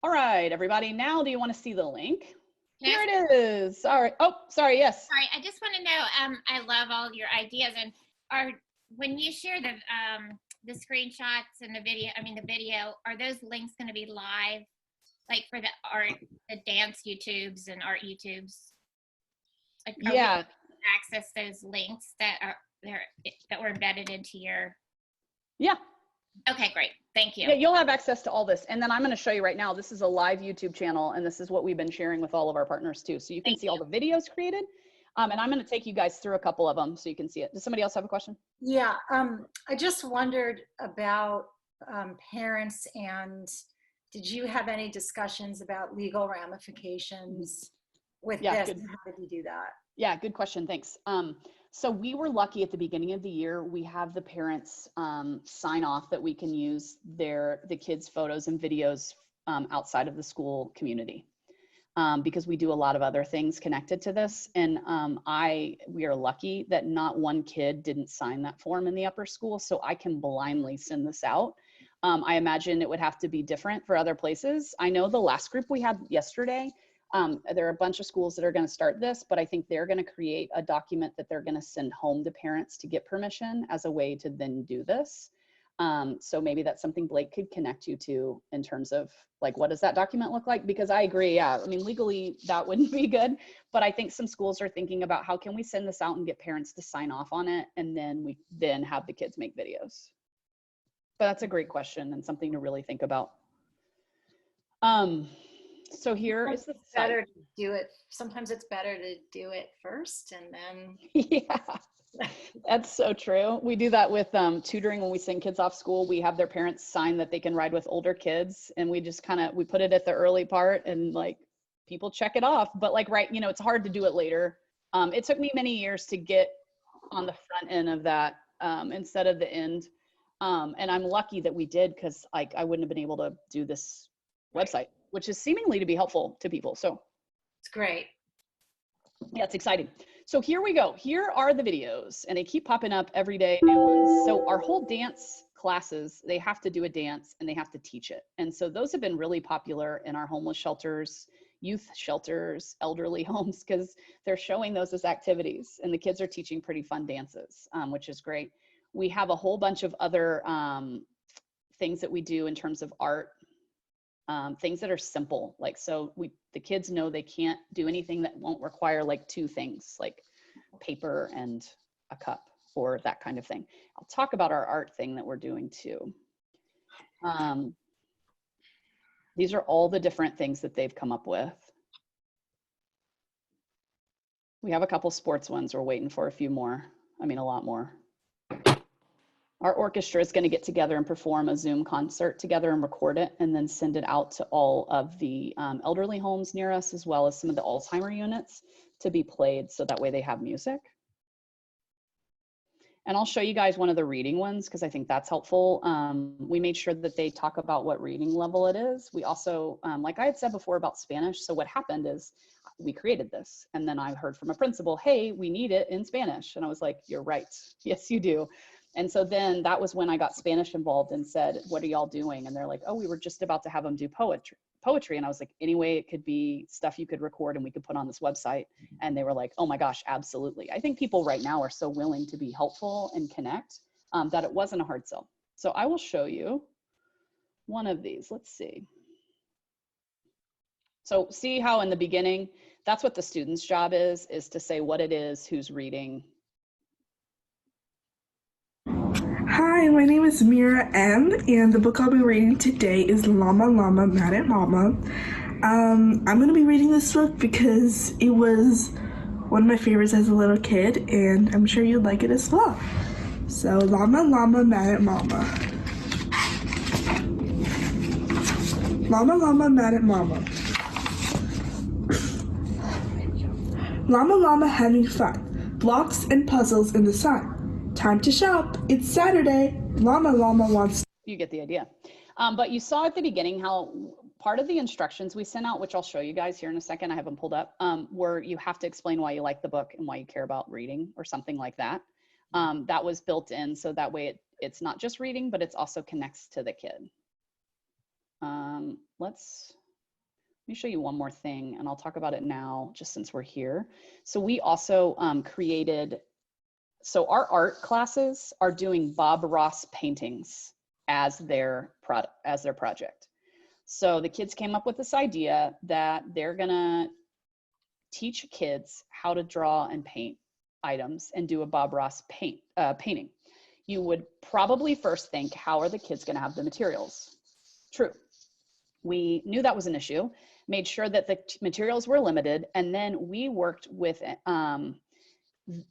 All right, everybody, now do you want to see the link? Here it is. All right. Oh, sorry. Yes. Sorry, I just want to know, I love all your ideas, and when you share the screenshots and the video, the video, are those links going to be live, like for the art, the dance YouTubes and art YouTubes? Like, are we Yeah. able to access those links that are there that were embedded into your? Yeah. Okay, great. Thank you. Yeah, you'll have access to all this. And then I'm going to show you right now, this is a live YouTube channel, and this is what we've been sharing with all of our partners too. So you can see all the videos created. And I'm going to take you guys through a couple of them so you can see it. Does somebody else have a question? Yeah, I just wondered about parents, and did you have any discussions about legal ramifications with this? Good. And how did you do that? Yeah, good question. Thanks. So we were lucky at the beginning of the year. We have the parents sign off that we can use the kids' photos and videos outside of the school community. Because we do a lot of other things connected to this. And we are lucky that not one kid didn't sign that form in the upper school, so I can blindly send this out. I imagine it would have to be different for other places. I know the last group we had yesterday, there are a bunch of schools that are going to start this, but I think they're going to create a document that they're going to send home to parents to get permission as a way to then do this. So maybe that's something Blake could connect you to in terms of like, what does that document look like? Because I agree, yeah, legally that wouldn't be good, but I think some schools are thinking about how can we send this out and get parents to sign off on it, and then we then have the kids make videos. But that's a great question and something to really think about. So here is the better to do it. Sometimes it's better to do it first and then. Yeah, that's so true. We do that with tutoring. When we send kids off school, we have their parents sign that they can ride with older kids, and we just we put it at the early part, and like people check it off. But like, right, it's hard to do it later. It took me many years to get on the front end of that instead of the end. And I'm lucky that we did, because like I wouldn't have been able to do this website, which is seemingly to be helpful to people. So it's great. Yeah, it's exciting. So here we go. Here are the videos, and they keep popping up every day, new ones. So our whole dance classes, they have to do a dance and they have to teach it. And so those have been really popular in our homeless shelters, youth shelters, elderly homes, because they're showing those as activities, and the kids are teaching pretty fun dances, which is great. We have a whole bunch of other things that we do in terms of art. Things that are simple, like, so the kids know they can't do anything that won't require like two things, like paper and a cup or that kind of thing. I'll talk about our art thing that we're doing too. These are all the different things that they've come up with. We have a couple sports ones. We're waiting for a few more. A lot more. Our orchestra is going to get together and perform a Zoom concert together and record it, and then send it out to all of the elderly homes near us, as well as some of the Alzheimer units, to be played, so that way they have music. And I'll show you guys one of the reading ones, because I think that's helpful. We made sure that they talk about what reading level it is. We also, like I had said before about Spanish, so what happened is we created this, and then I heard from a principal, hey, we need it in Spanish. And I was like, you're right. Yes, you do. And so then that was when I got Spanish involved and said, what are y'all doing? And they're like, oh, we were just about to have them do poetry. And I was like, anyway, it could be stuff you could record and we could put on this website. And they were like, oh my gosh, absolutely. I think people right now are so willing to be helpful and connect that it wasn't a hard sell. So I will show you one of these. Let's see. So see how in the beginning, that's what the student's job is to say what it is, who's reading. Hi, my name is Mira M, and the book I'll be reading today is Llama Llama Mad at Mama. I'm going to be reading this book because it was one of my favorites as a little kid, and I'm sure you'd like it as well. So, Llama Llama Mad at Mama. Llama Llama Mad at Mama. Llama Llama having fun. Blocks and puzzles in the sun. Time to shop. It's Saturday. Llama Llama wants. You get the idea. But you saw at the beginning how part of the instructions we sent out, which I'll show you guys here in a second, I have them pulled up, where you have to explain why you like the book and why you care about reading or something like that. That was built in, so that way it's not just reading, but it's also connects to the kid. Let me show you one more thing, and I'll talk about it now, just since we're here. So we also created So our art classes are doing Bob Ross paintings as their project. So the kids came up with this idea that they're gonna teach kids how to draw and paint items and do a Bob Ross painting. You would probably first think, how are the kids gonna have the materials? True. We knew that was an issue, made sure that the materials were limited, and then we worked with,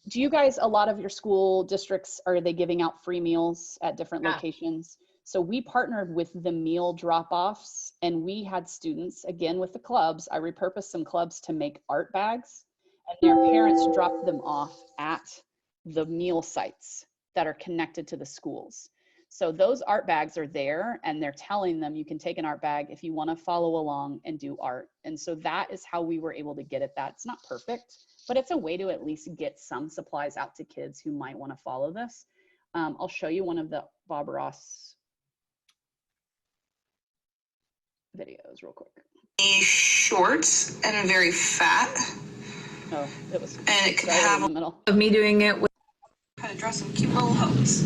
do you guys, a lot of your school districts, are they giving out free meals at different locations? So we partnered with the meal drop-offs, and we had students, again with the clubs, I repurposed some clubs to make art bags, and their parents dropped them off at the meal sites that are connected to the schools. So those art bags are there, and they're telling them you can take an art bag if you want to follow along and do art. And so that is how we were able to get at that. It's not perfect, but it's a way to at least get some supplies out to kids who might want to follow this. I'll show you one of the Bob Ross videos real quick. Short and very fat. Oh, it was. And it could have in the middle of me doing it with how to draw some cute little hooks.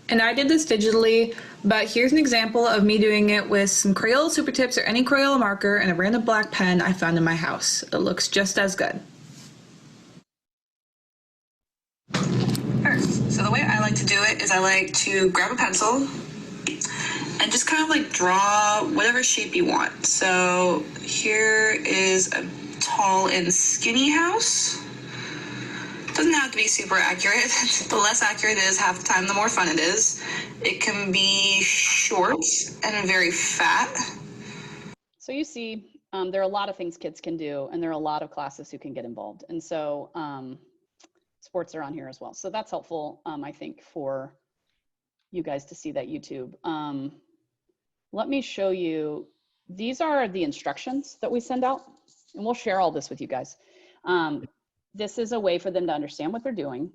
And I did this digitally, but here's an example of me doing it with some Crayola Super Tips or any Crayola marker and a random black pen I found in my house. It looks just as good. So the way I like to do it is I like to grab a pencil and just kind of like draw whatever shape you want. So here is a tall and skinny house. Doesn't have to be super accurate. The less accurate it is half the time, the more fun it is. It can be short and very fat. So you see, there are a lot of things kids can do, and there are a lot of classes who can get involved. And so sports are on here as well. So that's helpful, I think, for you guys to see that YouTube. Let me show you, these are the instructions that we send out, and we'll share all this with you guys. This is a way for them to understand what they're doing,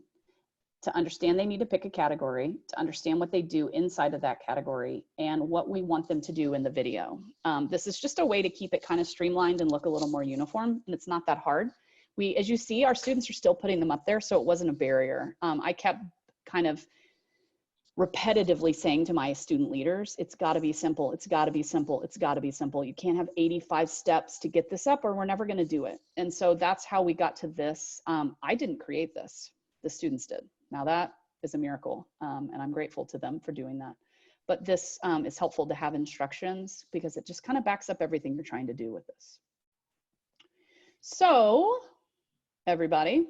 to understand they need to pick a category, to understand what they do inside of that category, and what we want them to do in the video. This is just a way to keep it kind of streamlined and look a little more uniform, and it's not that hard. As you see, our students are still putting them up there, so it wasn't a barrier. I kept kind of repetitively saying to my student leaders, it's gotta be simple, it's gotta be simple, it's gotta be simple. You can't have 85 steps to get this up or we're never gonna do it. And so that's how we got to this. I didn't create this, the students did. Now that is a miracle, and I'm grateful to them for doing that. But this is helpful to have instructions because it just kind of backs up everything you're trying to do with this. So everybody,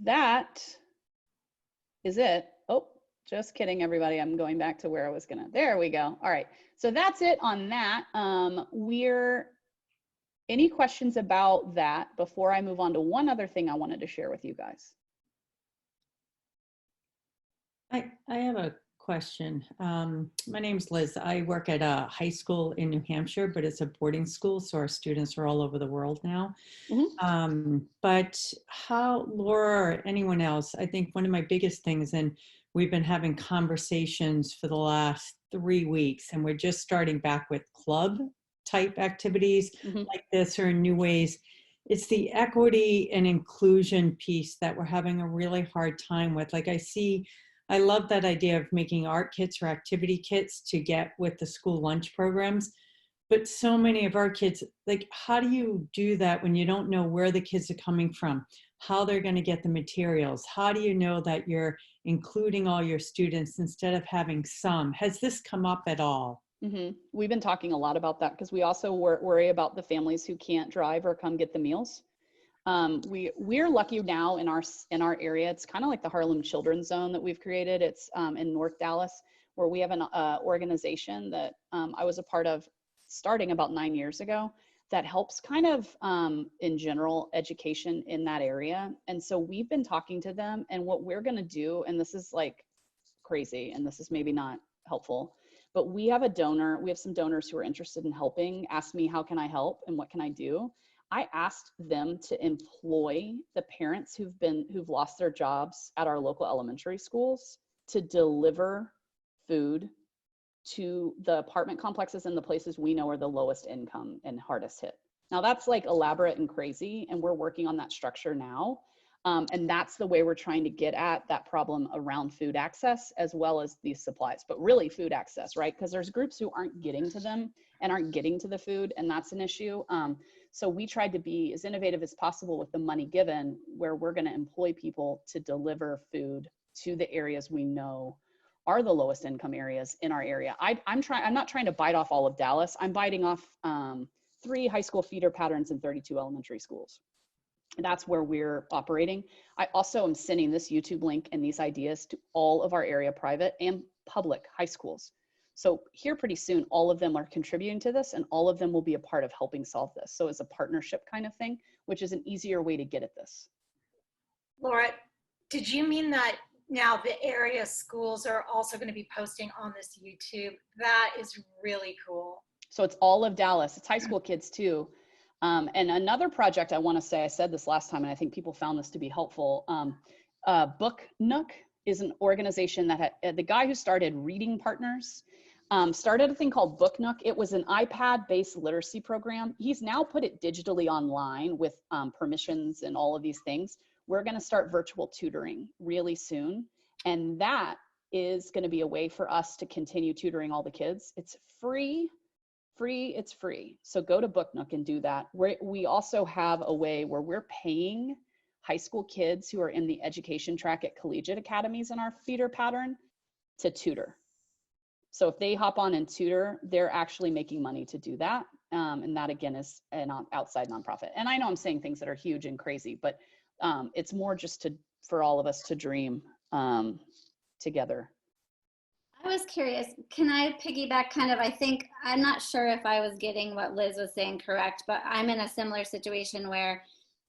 that is it. Oh, just kidding, everybody. I'm going back to where I was gonna, there we go. All right, so that's it on that. Any questions about that before I move on to one other thing I wanted to share with you guys? I have a question. My name's Liz. I work at a high school in New Hampshire, but it's a boarding school, so our students are all over the world now. But how, Laura or anyone else, I think one of my biggest things, and we've been having conversations for the last 3 weeks, and we're just starting back with club type activities like this or in new ways. It's the equity and inclusion piece that we're having a really hard time with. Like I love that idea of making art kits or activity kits to get with the school lunch programs. But so many of our kids, like, how do you do that when you don't know where the kids are coming from, how they're going to get the materials? How do you know that you're including all your students instead of having some? Has this come up at all? We've been talking a lot about that because we also worry about the families who can't drive or come get the meals. We're lucky now in our area. It's kind of like the Harlem Children's Zone that we've created. It's in North Dallas, where we have an organization that I was a part of starting about 9 years ago that helps kind of in general education in that area. And so we've been talking to them, and what we're going to do, and this is like crazy, and this is maybe not helpful, but we have some donors who are interested in helping, ask me, how can I help and what can I do? I asked them to employ the parents who've lost their jobs at our local elementary schools to deliver food to the apartment complexes and the places we know are the lowest income and hardest hit. Now that's like elaborate and crazy, and we're working on that structure now. And that's the way we're trying to get at that problem around food access as well as these supplies, but really food access, right? Because there's groups who aren't getting to them and aren't getting to the food, and that's an issue. So we tried to be as innovative as possible with the money given, where we're going to employ people to deliver food to the areas we know are the lowest income areas in our area. I'm not trying to bite off all of Dallas. I'm biting off 3 high school feeder patterns and 32 elementary schools. That's where we're operating. I also am sending this YouTube link and these ideas to all of our area private and public high schools. So here pretty soon, all of them are contributing to this, and all of them will be a part of helping solve this. So it's a partnership kind of thing, which is an easier way to get at this. Laura, did you mean that now the area schools are also going to be posting on this YouTube? That is really cool. So it's all of Dallas. It's high school kids too. And another project I want to say, I said this last time, and I think people found this to be helpful. Book Nook is an organization that had, the guy who started Reading Partners started a thing called Book Nook. It was an iPad-based literacy program. He's now put it digitally online with permissions and all of these things. We're going to start virtual tutoring really soon. And that is going to be a way for us to continue tutoring all the kids. It's free. It's free. So go to Book Nook and do that. We also have a way where we're paying high school kids who are in the education track at collegiate academies in our feeder pattern to tutor. So if they hop on and tutor, they're actually making money to do that. And that again is an outside nonprofit. And I know I'm saying things that are huge and crazy, but it's more just for all of us to dream together. I was curious, can I piggyback kind of, I'm not sure if I was getting what Liz was saying correct, but I'm in a similar situation where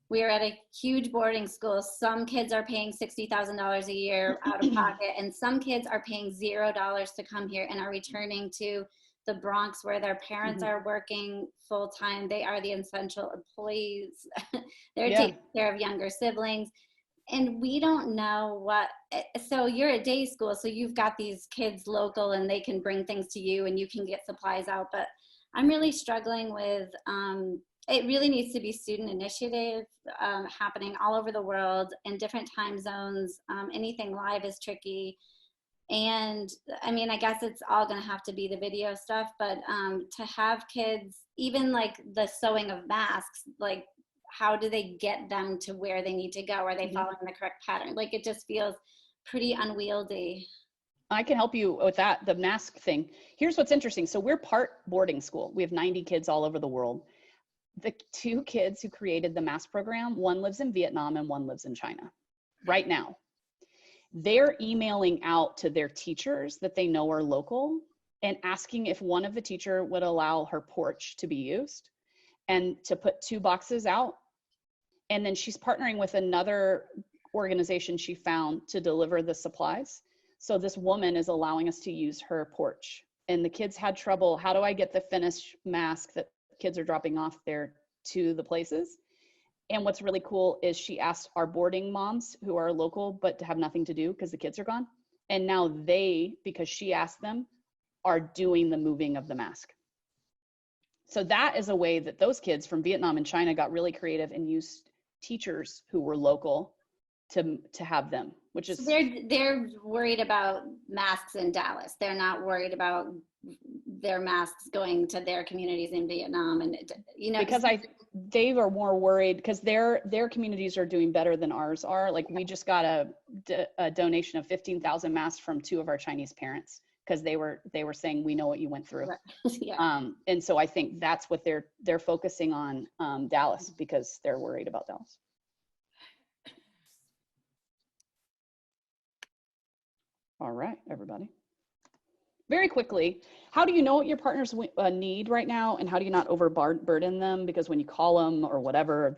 we are at a huge boarding school. Some kids are paying $60,000 a year out of pocket, and some kids are paying $0 to come here and are returning to the Bronx where their parents are working full time. They are the essential employees. They're taking care of younger siblings. And we don't know so you're at day school, so you've got these kids local and they can bring things to you and you can get supplies out. But I'm really struggling with, it really needs to be student initiative happening all over the world in different time zones. Anything live is tricky. And I mean, I guess it's all gonna have to be the video stuff, but to have kids, even like the sewing of masks, like, how do they get them to where they need to go? Are they following the correct pattern? Like, it just feels pretty unwieldy. I can help you with that, the mask thing. Here's what's interesting. So we're part boarding school. We have 90 kids all over the world. The 2 kids who created the mask program, one lives in Vietnam and one lives in China right now. They're emailing out to their teachers that they know are local and asking if one of the teacher would allow her porch to be used and to put 2 boxes out. And then she's partnering with another organization she found to deliver the supplies. So this woman is allowing us to use her porch. And the kids had trouble. How do I get the finished mask that kids are dropping off there to the places? And what's really cool is she asked our boarding moms who are local, but have nothing to do because the kids are gone. And now they, because she asked them, are doing the moving of the mask. So that is a way that those kids from Vietnam and China got really creative and used teachers who were local to have them, which is. So they're worried about masks in Dallas. They're not worried about their masks going to their communities in Vietnam, and because they are more worried because their communities are doing better than ours are. Like, we just got a donation of 15,000 masks from 2 of our Chinese parents because they were saying, we know what you went through. Yeah. And so I think that's what they're focusing on, Dallas, because they're worried about Dallas. All right, everybody. Very quickly, how do you know what your partners need right now, and how do you not overburden them? Because when you call them or whatever,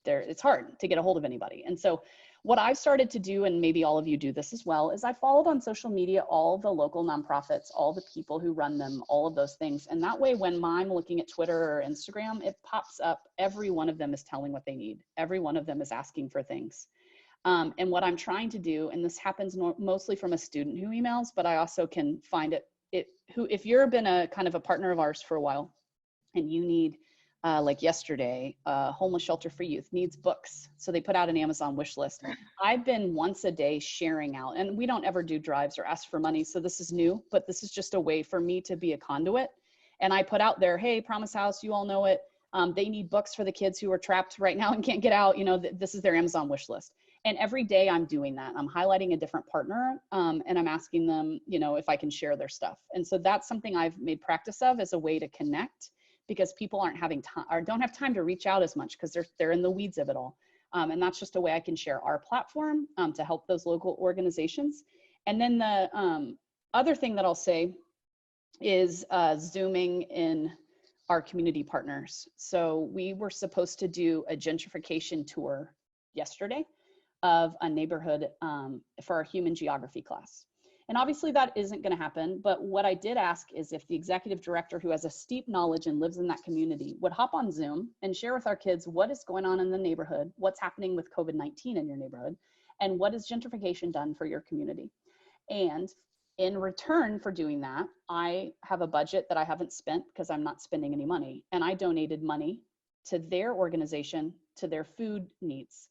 it's hard to get a hold of anybody. And so what I've started to do, and maybe all of you do this as well, is I followed on social media all the local nonprofits, all the people who run them, all of those things. And that way, when I'm looking at Twitter or Instagram, it pops up. Every one of them is telling what they need. Every one of them is asking for things. And what I'm trying to do, and this happens mostly from a student who emails, but I also can find if you've been a kind of a partner of ours for a while and you need like yesterday, homeless shelter for youth needs books. So they put out an Amazon wish list. I've been once a day sharing out, and we don't ever do drives or ask for money. So this is new, but this is just a way for me to be a conduit. And I put out there, hey, Promise House, you all know it. They need books for the kids who are trapped right now and can't get out. You know, this is their Amazon wish list. And every day I'm doing that. I'm highlighting a different partner, and I'm asking them, you know, if I can share their stuff. And so that's something I've made practice of as a way to connect, because people aren't having time or don't have time to reach out as much because they're in the weeds of it all. And that's just a way I can share our platform to help those local organizations. And then the other thing that I'll say is Zooming in our community partners. So we were supposed to do a gentrification tour yesterday of a neighborhood for our human geography class. And obviously that isn't going to happen. But what I did ask is if the executive director who has a steep knowledge and lives in that community would hop on Zoom and share with our kids what is going on in the neighborhood, what's happening with COVID-19 in your neighborhood, and what has gentrification done for your community. And in return for doing that, I have a budget that I haven't spent because I'm not spending any money. And I donated money to their organization, to their food needs.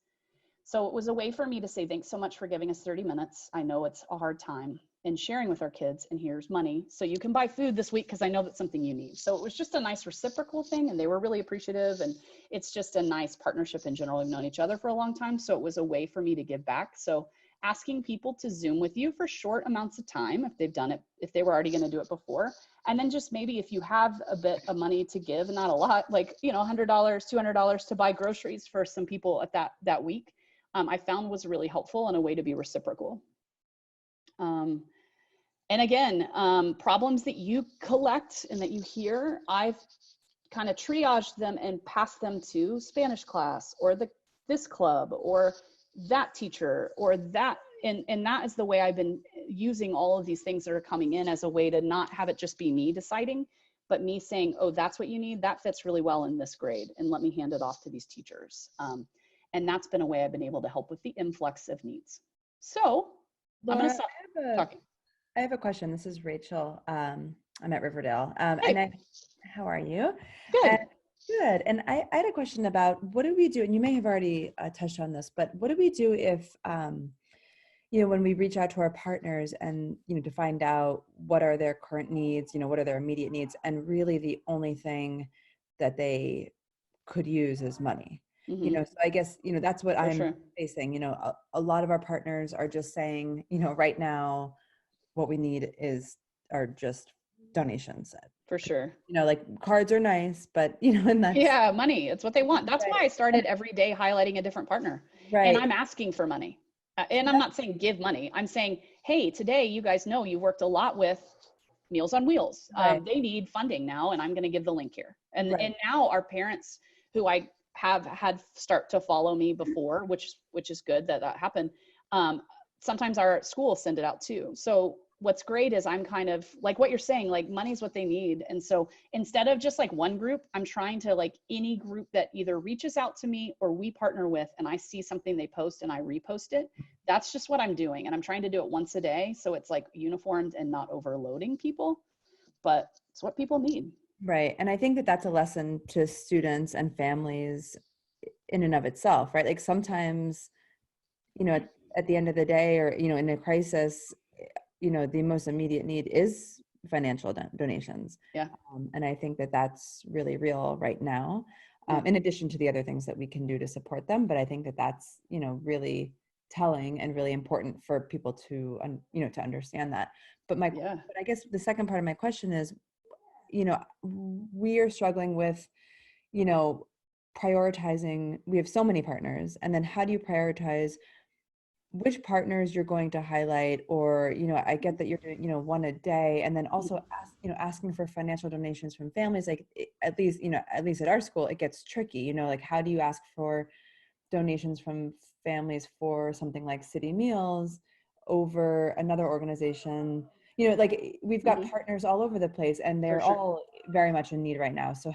So it was a way for me to say, thanks so much for giving us 30 minutes. I know it's a hard time, and sharing with our kids, and here's money. So you can buy food this week because I know that's something you need. So it was just a nice reciprocal thing, and they were really appreciative. And it's just a nice partnership in general. We've known each other for a long time. So it was a way for me to give back. So asking people to Zoom with you for short amounts of time, if they've done it, if they were already going to do it before. And then just maybe if you have a bit of money to give, not a lot, like, you know, $100, $200 to buy groceries for some people at that week. I found was really helpful and a way to be reciprocal. And again, problems that you collect and that you hear, I've kind of triaged them and passed them to Spanish class or this club or that teacher or that. And that is the way I've been using all of these things that are coming in as a way to not have it just be me deciding, but me saying, oh, that's what you need. That fits really well in this grade. And let me hand it off to these teachers. And that's been a way I've been able to help with the influx of needs. So Laura, I'm going to stop talking. I have a question. This is Rachel. I'm at Riverdale. Hey. How are you? Good. Good. And I had a question about what do we do? And you may have already touched on this, but what do we do if, you know, when we reach out to our partners and, you know, to find out what are their current needs, you know, what are their immediate needs, and really the only thing that they could use is money. You know, so I guess, you know, that's what I'm facing. You know, a lot of our partners are just saying, you know, right now, what we need are just donations. For sure. You know, like cards are nice, but, you know, and that's money. It's what they want. That's why I started every day highlighting a different partner. Right. And I'm asking for money. And I'm not saying give money. I'm saying, hey, today, you guys know you worked a lot with Meals on Wheels. They need funding now, and I'm going to give the link here. And now our parents who I have had start to follow me before, which is good that happened. Sometimes our schools send it out too. So what's great is I'm kind of like what you're saying, like money's what they need. And so instead of just like one group, I'm trying to like any group that either reaches out to me or we partner with, and I see something they post and I repost it. That's just what I'm doing. And I'm trying to do it once a day. So it's like uniformed and not overloading people, but it's what people need. Right. And I think that that's a lesson to students and families in and of itself, right? Like sometimes, you know, at the end of the day or, you know, in a crisis, you know, the most immediate need is financial donations. Yeah. And I think that that's really real right now, in addition to the other things that we can do to support them. But I think that that's, you know, really telling and really important for people to, you know, to understand that. But but I guess the second part of my question is, you know, we are struggling with, you know, prioritizing. We have so many partners, and then how do you prioritize which partners you're going to highlight? Or, you know, I get that you're doing, you know, one a day, and then also asking for financial donations from families. Like at least at our school, it gets tricky. You know, like how do you ask for donations from families for something like City Meals over another organization? You know, like we've got partners all over the place, and they're all very much in need right now. So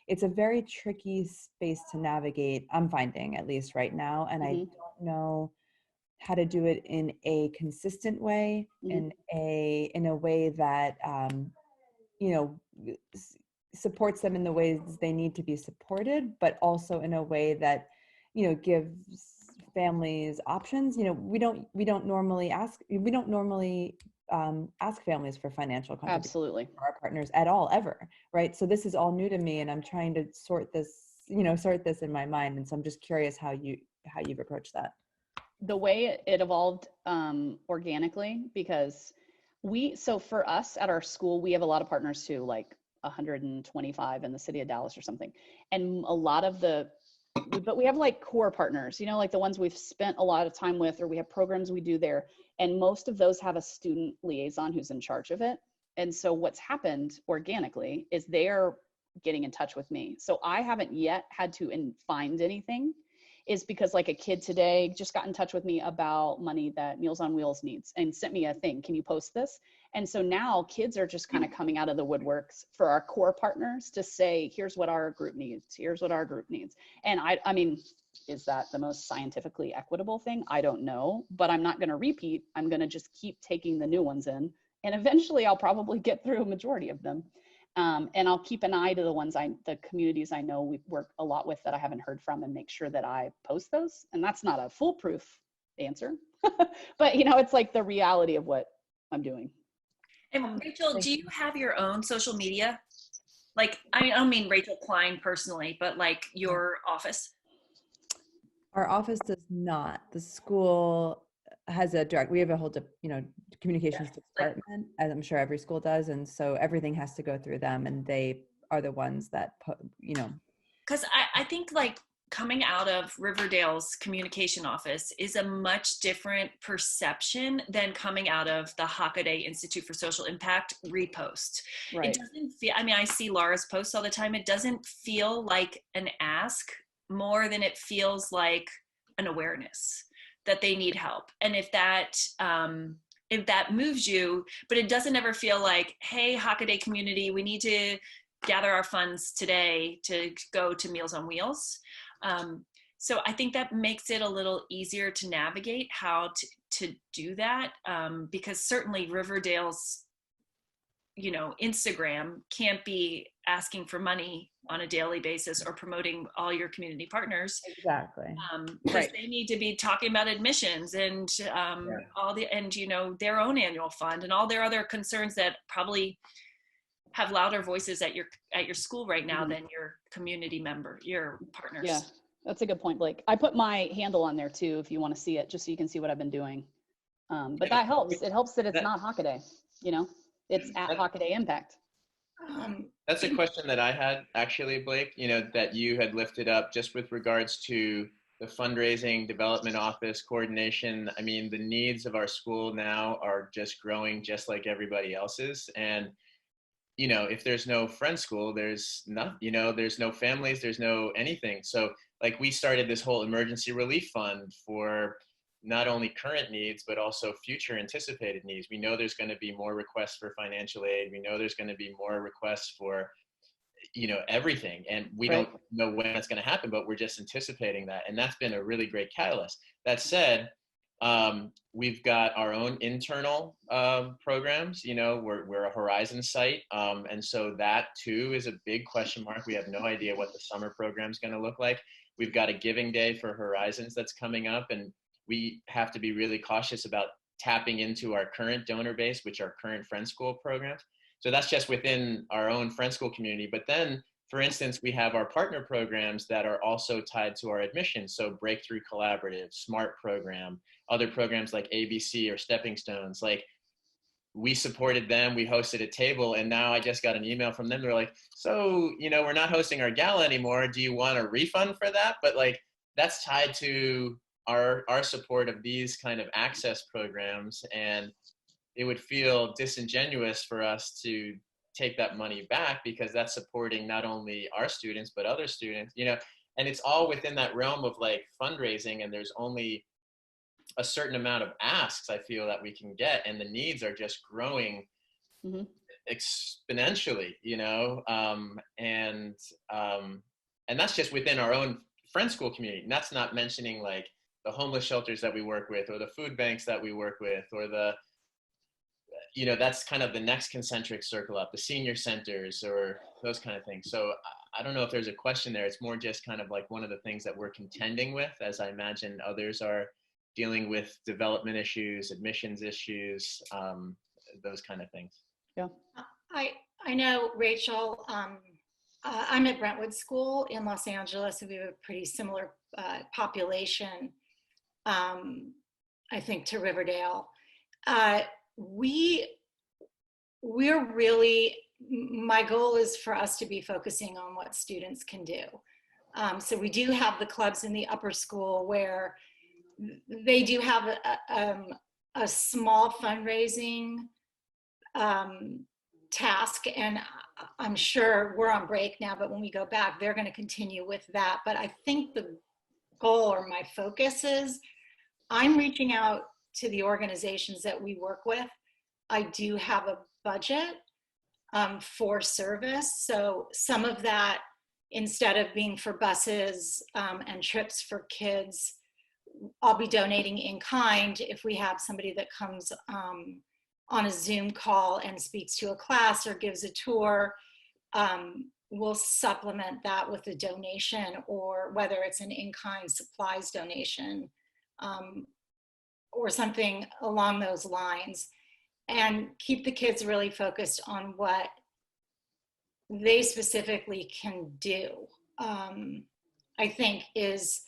it's a very tricky space to navigate, I'm finding, at least right now. And I don't know how to do it in a consistent way, in a way that, you know, supports them in the ways they need to be supported, but also in a way that, you know, gives families options. You know, we don't normally ask families for financial contributions Absolutely. for our partners at all, ever, right? So this is all new to me, and I'm trying to sort this in my mind. And so I'm just curious how you've approached that. The way it evolved organically, because so for us at our school, we have a lot of partners too, like 125 in the city of Dallas or something. And a lot of but we have like core partners, you know, like the ones we've spent a lot of time with, or we have programs we do there. And most of those have a student liaison who's in charge of it. And so what's happened organically is they're getting in touch with me. So I haven't yet had to find anything, is because like a kid today just got in touch with me about money that Meals on Wheels needs and sent me a thing. Can you post this? And so now kids are just kind of coming out of the woodworks for our core partners to say, here's what our group needs. Here's what our group needs. And I mean, is that the most scientifically equitable thing? I don't know, but I'm not going to repeat. I'm going to just keep taking the new ones in. And eventually I'll probably get through a majority of them. And I'll keep an eye to the communities I know we work a lot with that I haven't heard from, and make sure that I post those. And that's not a foolproof answer, but you know, it's like the reality of what I'm doing. And Rachel, do you have your own social media? Like, I don't mean Rachel Klein personally, but like your office? Our office does not. The school has we have a whole, communications department, as I'm sure every school does. And so everything has to go through them, and they are the ones that, Because I think like coming out of Riverdale's communication office is a much different perception than coming out of the Hockaday Institute for Social Impact repost. Right. It doesn't feel, I mean, I see Laura's posts all the time. It doesn't feel like an ask more than it feels like an awareness that they need help. And if that moves you, but it doesn't ever feel like, hey, Hockaday community, we need to gather our funds today to go to Meals on Wheels. So I think that makes it a little easier to navigate how to do that, because certainly Riverdale's, Instagram can't be asking for money on a daily basis or promoting all your community partners. Exactly. Because they need to be talking about admissions and their own annual fund and all their other concerns that probably have louder voices at your school right now than your community your partners. Yeah, that's a good point, Blake. I put my handle on there too, if you want to see it, just so you can see what I've been doing. But that helps. It helps that it's not Hockaday, it's at Hockaday Impact. That's a question that I had actually, Blake, that you had lifted up just with regards to the fundraising, development office, coordination. I mean, the needs of our school now are just growing just like everybody else's. And if there's no friend school, there's there's no families, there's no anything. So like we started this whole emergency relief fund for not only current needs, but also future anticipated needs. We know there's going to be more requests for financial aid. We know there's going to be more requests for, everything. And we don't know when that's going to happen, but we're just anticipating that. And that's been a really great catalyst. That said, we've got our own internal programs, we're a Horizon site. And so that too is a big question mark. We have no idea what the summer program is going to look like. We've got a giving day for Horizons that's coming up, and we have to be really cautious about tapping into our current donor base, which are current Friend School programs. So that's just within our own Friend School community. But then, for instance, we have our partner programs that are also tied to our admissions. So Breakthrough Collaborative, SMART program, other programs like ABC or Stepping Stones. Like, we supported them, we hosted a table, and now I just got an email from them. They're like, so, we're not hosting our gala anymore. Do you want a refund for that? But like, that's tied to our support of these kind of access programs. And it would feel disingenuous for us to take that money back, because that's supporting not only our students, but other students, and it's all within that realm of like fundraising. And there's only a certain amount of asks I feel that we can get, and the needs are just growing exponentially, and that's just within our own Friend School community. And that's not mentioning like the homeless shelters that we work with, or the food banks that we work with, or the that's kind of the next concentric circle up, the senior centers or those kind of things. So I don't know if there's a question there. It's more just kind of like one of the things that we're contending with, as I imagine others are dealing with development issues, admissions issues, those kind of things. Yeah. I know, Rachel, I'm at Brentwood School in Los Angeles, and we have a pretty similar population, I think, to Riverdale. We're really, my goal is for us to be focusing on what students can do. So we do have the clubs in the upper school where they do have a small fundraising task, and I'm sure we're on break now, but when we go back, they're going to continue with that. But I think the goal, or my focus, is I'm reaching out to the organizations that we work with. I do have a budget for service. So some of that, instead of being for buses and trips for kids, I'll be donating in kind. If we have somebody that comes on a Zoom call and speaks to a class or gives a tour, we'll supplement that with a donation, or whether it's an in-kind supplies donation or something along those lines, and keep the kids really focused on what they specifically can do. I think is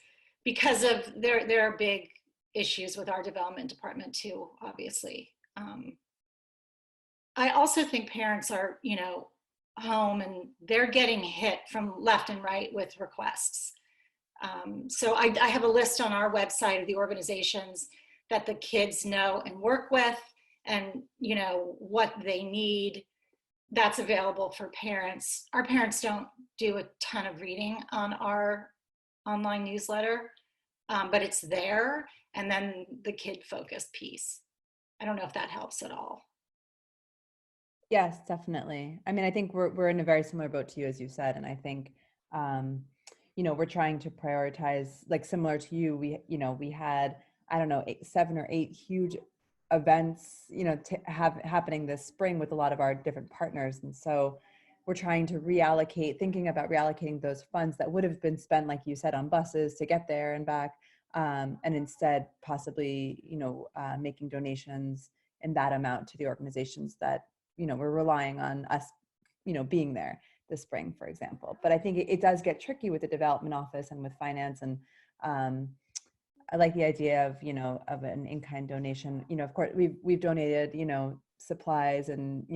because of there are big issues with our development department too, obviously. I also think parents are, home, and they're getting hit from left and right with requests. So I have a list on our website of the organizations that the kids know and work with, and what they need. That's available for parents. Our parents don't do a ton of reading on our online newsletter, but it's there. And then the kid focused piece. I don't know if that helps at all. Yes, definitely. I mean, I think we're in a very similar boat to you, as you said, and I think we're trying to prioritize, like similar to you. We had, I don't know, 7 or 8 huge events, happening this spring with a lot of our different partners, and so we're trying to thinking about reallocating those funds that would have been spent, like you said, on buses to get there and back, and instead possibly, making donations in that amount to the organizations that we're relying on us, being there this spring, for example. But I think it does get tricky with the development office and with finance. And I like the idea of an in-kind donation. Of course, we've donated, supplies and,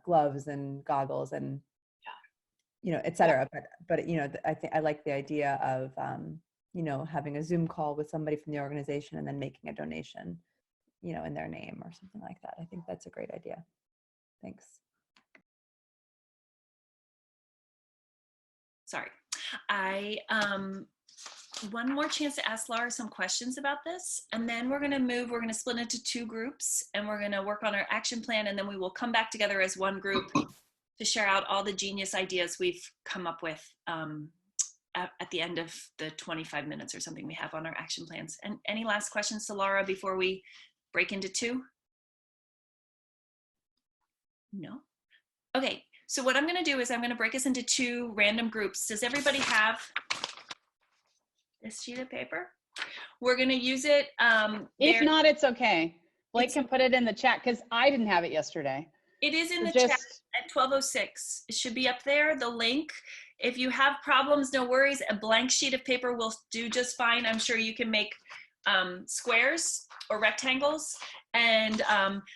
gloves and goggles and, et cetera. But I think I like the idea of, having a Zoom call with somebody from the organization and then making a donation, in their name or something like that. I think that's a great idea. Thanks. Sorry. One more chance to ask Laura some questions about this, and then we're going to split into 2 groups, and we're going to work on our action plan, and then we will come back together as one group to share out all the genius ideas we've come up with at the end of the 25 minutes or something we have on our action plans. And any last questions to Laura before we break into 2? No? Okay, so what I'm going to do is I'm going to break us into 2 random groups. Does everybody have this sheet of paper? We're going to use it. If not, it's okay. Blake can put it in the chat because I didn't have it yesterday. It is in the chat at 12:06. It should be up there, the link. If you have problems, no worries. A blank sheet of paper will do just fine. I'm sure you can make squares or rectangles. And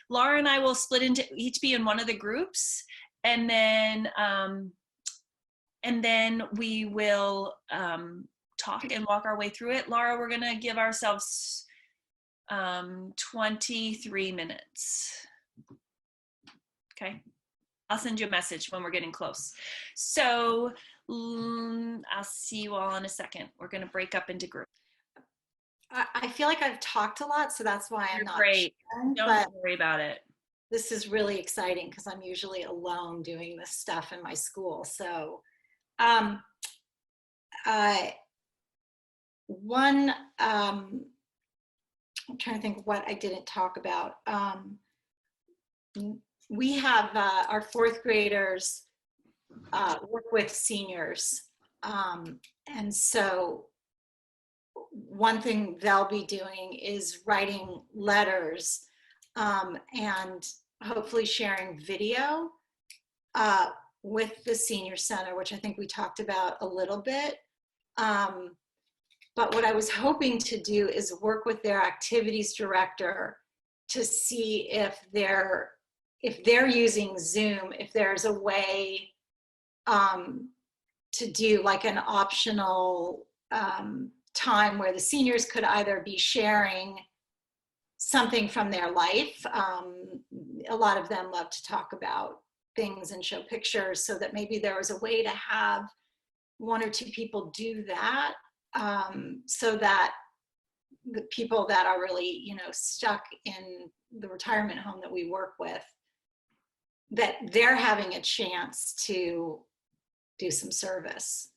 Laura and I will split into each be in one of the groups, and then we will talk and walk our way through it. Laura, we're gonna give ourselves 23 minutes. Okay, I'll send you a message when we're getting close. So I'll see you all in a second. We're gonna break up into groups. I feel like I've talked a lot, so that's why I'm not great. sharing, Don't worry about it. This is really exciting because I'm usually alone doing this stuff in my school. So one, I'm trying to think what I didn't talk about. we have our fourth graders work with seniors. And so one thing they'll be doing is writing letters and hopefully sharing video with the senior center, which I think we talked about a little bit. But what I was hoping to do is work with their activities director to see if they're using Zoom, if there's a way to do like an optional time where the seniors could either be sharing something from their life. A lot of them love to talk about things and show pictures, so that maybe there was a way to have one or two people do that, so that the people that are really, you know, stuck in the retirement home that we work with, that they're having a chance to do some service.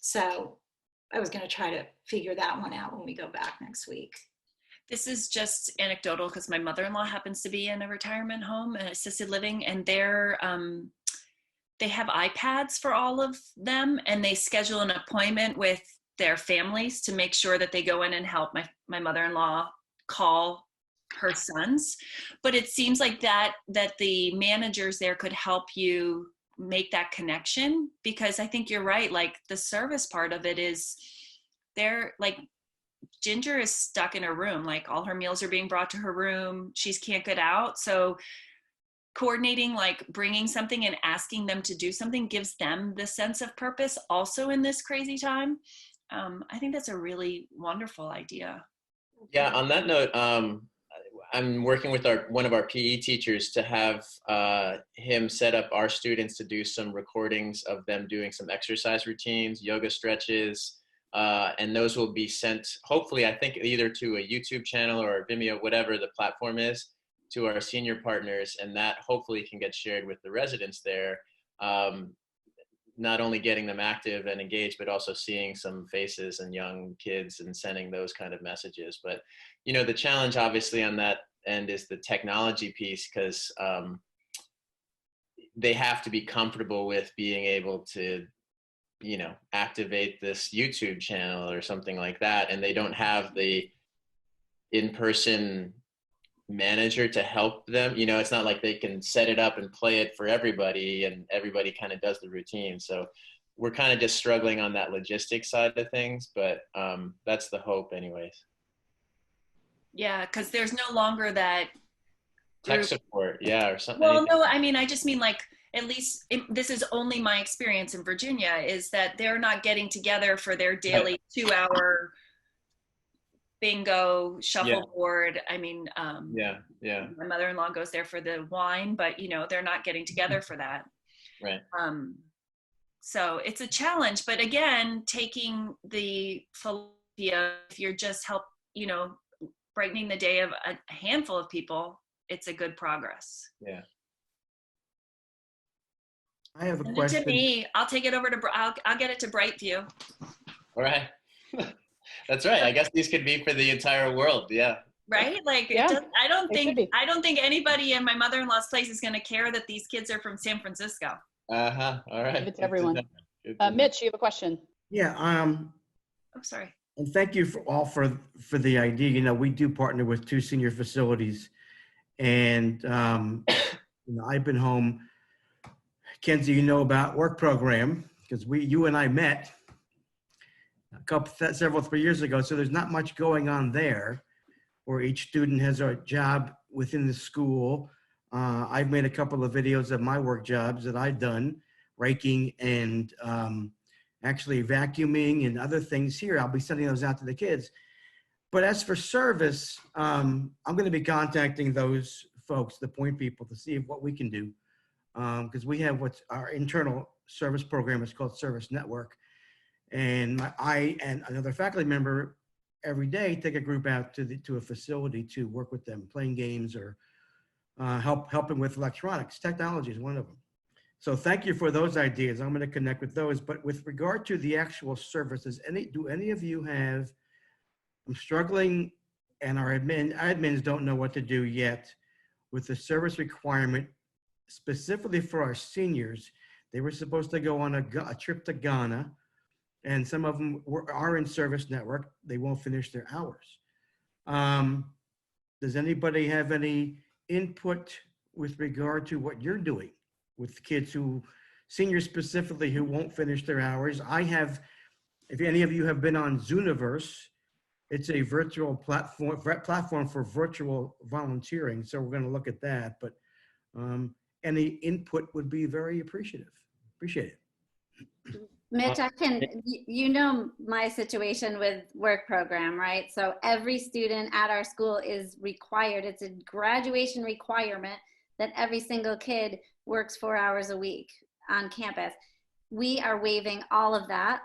So I was going to try to figure that one out when we go back next week. This is just anecdotal because my mother-in-law happens to be in a retirement home, an assisted living, and they have iPads for all of them, and they schedule an appointment with their families to make sure that they go in and help my mother-in-law call her sons. But it seems like that the managers there could help you make that connection, because I think you're right. Like the service part of it is, they're like, Ginger is stuck in her room. Like all her meals are being brought to her room. She can't get out. So coordinating, like bringing something and asking them to do something, gives them the sense of purpose also in this crazy time. I think that's a really wonderful idea. Yeah, on that note, I'm working with one of our PE teachers to have him set up our students to do some recordings of them doing some exercise routines, yoga stretches, and those will be sent, hopefully, I think either to a YouTube channel or a Vimeo, whatever the platform is, to our senior partners, and that hopefully can get shared with the residents there. Not only getting them active and engaged, but also seeing some faces and young kids and sending those kind of messages. But, you know, the challenge obviously on that end is the technology piece, because they have to be comfortable with being able to, you know, activate this YouTube channel or something like that. And they don't have the in-person manager to help them. You know, it's not like they can set it up and play it for everybody and everybody kind of does the routine. So we're kind of just struggling on that logistics side of things, but that's the hope anyways. Yeah, because there's no longer that tech support, yeah, or something. Well, no, I mean, I just mean like, at least this is only my experience in Virginia, is that they're not getting together for their daily 2-hour bingo shuffleboard. I mean, yeah. My mother-in-law goes there for the wine, but you know, they're not getting together for that. Right. So it's a challenge, but again, taking the philosophy of, if you're just you know, brightening the day of a handful of people, it's a good progress. Yeah. I have a Send question. it to me. I'll take it over to, I'll get it to Brightview. All right. That's right. I guess these could be for the entire world. Yeah. Right? Like, Yeah, I don't think anybody in my mother-in-law's place is going to care that these kids are from San Francisco. Uh-huh. All right. Give it to everyone. Mitch, you have a question. Yeah. Oh, sorry. And thank you for the idea. You know, we do partner with 2 senior facilities, and you know, I've been home. Kenzie, you know about work program, because you and I met several 3 years ago. So there's not much going on there, where each student has a job within the school. I've made a couple of videos of my work jobs that I've done, raking and actually vacuuming and other things here. I'll be sending those out to the kids. But as for service, I'm going to be contacting those folks, the point people, to see what we can do. Because we have what's our internal service program is called Service Network. And I and another faculty member every day take a group out to a facility to work with them, playing games or helping with electronics. Technology is one of them. So thank you for those ideas. I'm going to connect with those. But with regard to the actual services, do any of you have, I'm struggling, and our admins don't know what to do yet with the service requirement specifically for our seniors. They were supposed to go on a trip to Ghana, and some of them are in service network. They won't finish their hours. Does anybody have any input with regard to what you're doing with kids seniors specifically, who won't finish their hours? I have, if any of you have been on Zooniverse, it's a virtual platform for virtual volunteering. So we're going to look at that, but any input would be very appreciated. Mitch, I can, you know my situation with work program, right? So every student at our school is required, it's a graduation requirement that every single kid works 4 hours a week on campus. We are waiving all of that.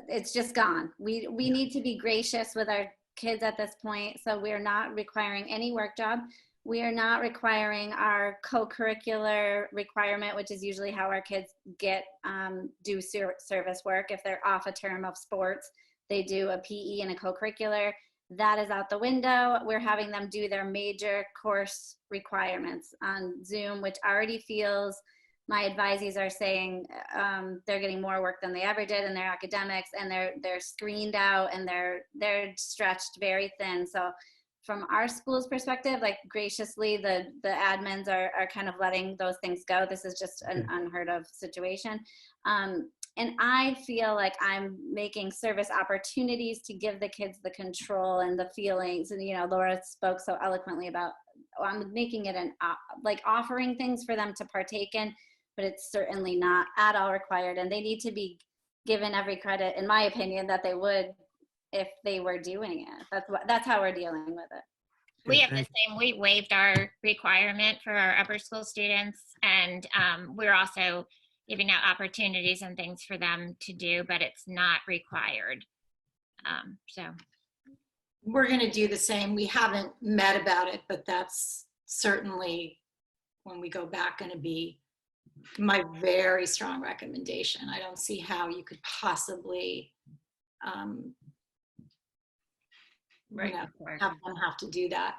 It's just gone. We need to be gracious with our kids at this point. So we're not requiring any work job. We are not requiring our co-curricular requirement, which is usually how our kids do service work. If they're off a term of sports, they do a PE and a co-curricular. That is out the window. We're having them do their major course requirements on Zoom, which already feels, my advisees are saying they're getting more work than they ever did in their academics, and they're screened out, and they're stretched very thin. So from our school's perspective, like graciously, the admins are kind of letting those things go. This is just an unheard of situation. And I feel like I'm making service opportunities to give the kids the control and the feelings. And, you know, Laura spoke so eloquently about, I'm making it like offering things for them to partake in, but it's certainly not at all required. And they need to be given every credit, in my opinion, that they would if they were doing it. That's how we're dealing with it. We have the same. We waived our requirement for our upper school students, and we're also giving out opportunities and things for them to do, but it's not required. So we're going to do the same. We haven't met about it, but that's certainly, when we go back, going to be my very strong recommendation. I don't see how you could possibly have them have to do that.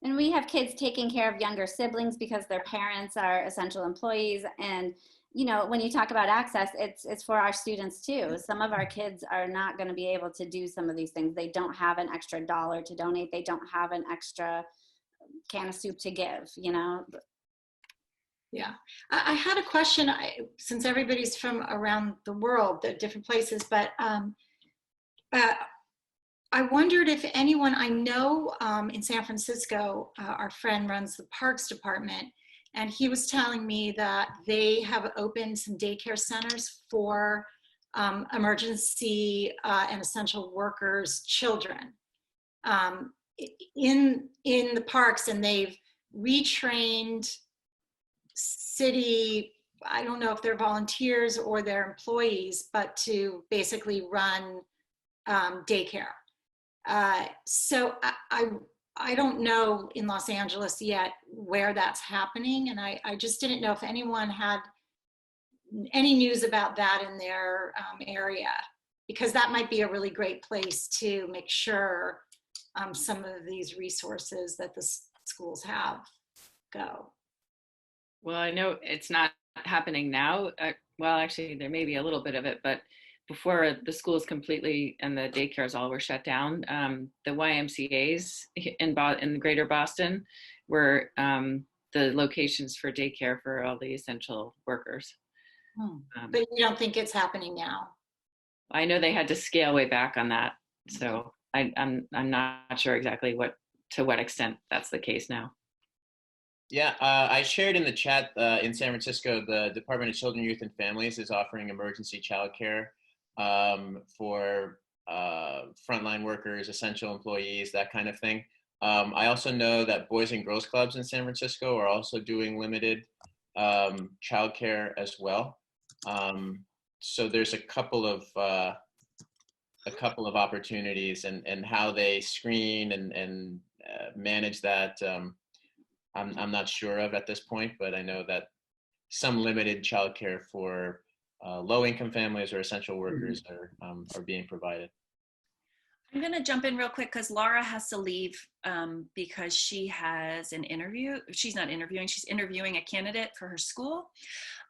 And we have kids taking care of younger siblings because their parents are essential employees. And, you know, when you talk about access, it's for our students too. Some of our kids are not going to be able to do some of these things. They don't have an extra $1 to donate. They don't have an extra can of soup to give, you know. Yeah, I had a question, since everybody's from around the world, the different places, but I wondered if anyone, I know in San Francisco, our friend runs the parks department, and he was telling me that they have opened some daycare centers for emergency and essential workers' children in the parks, and they've retrained city, I don't know if they're volunteers or they're employees, but to basically run daycare. So I don't know in Los Angeles yet where that's happening, and I just didn't know if anyone had any news about that in their area, because that might be a really great place to make sure some of these resources that the schools have go. Well, I know it's not happening now. Well, actually, there may be a little bit of it, but before the schools completely and the daycares all were shut down, the YMCAs in Greater Boston were the locations for daycare for all the essential workers. But you don't think it's happening now? I know they had to scale way back on that, so I'm not sure exactly to what extent that's the case now. Yeah, I shared in the chat in San Francisco, the Department of Children, Youth, and Families is offering emergency childcare for frontline workers, essential employees, that kind of thing. I also know that Boys and Girls Clubs in San Francisco are also doing limited childcare as well. So there's a couple of opportunities, and how they screen and manage that. I'm not sure of at this point, but I know that some limited childcare for low-income families or essential workers are being provided. I'm going to jump in real quick because Laura has to leave because she has an interview. She's not interviewing, she's interviewing a candidate for her school.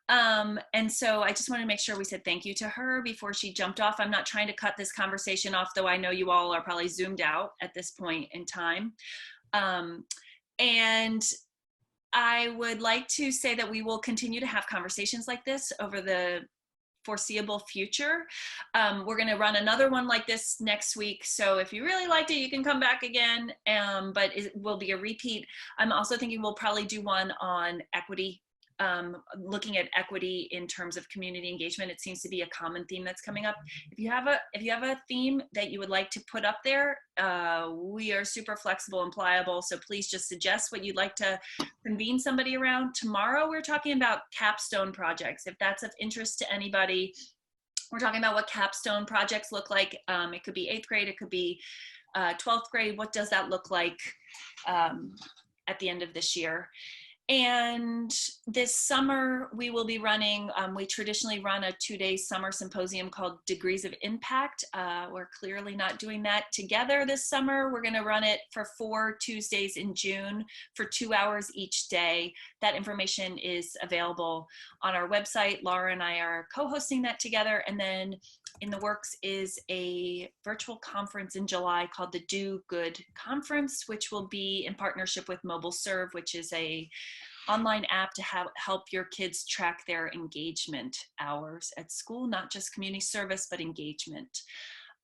And so I just want to make sure we said thank you to her before she jumped off. I'm not trying to cut this conversation off, though I know you all are probably zoomed out at this point in time. And I would like to say that we will continue to have conversations like this over the foreseeable future. We're going to run another one like this next week. So if you really liked it, you can come back again, but it will be a repeat. I'm also thinking we'll probably do one on equity, looking at equity in terms of community engagement. It seems to be a common theme that's coming up. If you have a theme that you would like to put up there, we are super flexible and pliable. So please just suggest what you'd like to convene somebody around. Tomorrow we're talking about capstone projects. If that's of interest to anybody, we're talking about what capstone projects look like. It could be 8th grade, it could be 12th grade. What does that look like at the end of this year? And this summer we will be running, we traditionally run a 2-day summer symposium called Degrees of Impact. We're clearly not doing that together this summer. We're gonna run it for 4 Tuesdays in June for 2 hours each day. That information is available on our website. Laura and I are co-hosting that together. And then in the works is a virtual conference in July called the Do Good Conference, which will be in partnership with Mobile Serve, which is a online app to help your kids track their engagement hours at school, not just community service, but engagement.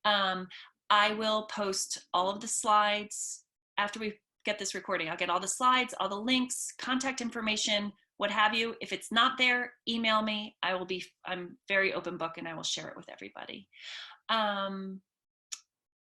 I will post all of the slides after we get this recording. I'll get all the slides, all the links, contact information, what have you. If it's not there, email me. I'm very open book and I will share it with everybody.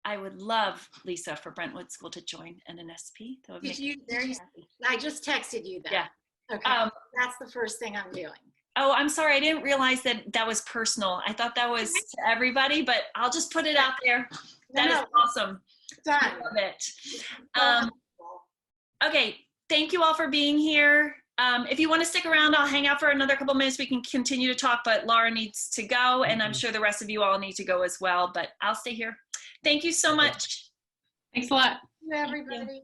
I would love, Lisa, for Brentwood School to join NNSP. That would make me very happy. I just texted you that. Yeah. Okay, that's the first thing I'm doing. Oh, I'm sorry. I didn't realize that was personal. I thought that was to everybody, but I'll just put it out there. That is awesome. Done. I love it. Okay. Thank you all for being here. If you want to stick around, I'll hang out for another couple minutes. We can continue to talk, but Laura needs to go, and I'm sure the rest of you all need to go as well, but I'll stay here. Thank you so much. Thanks a lot. Everybody.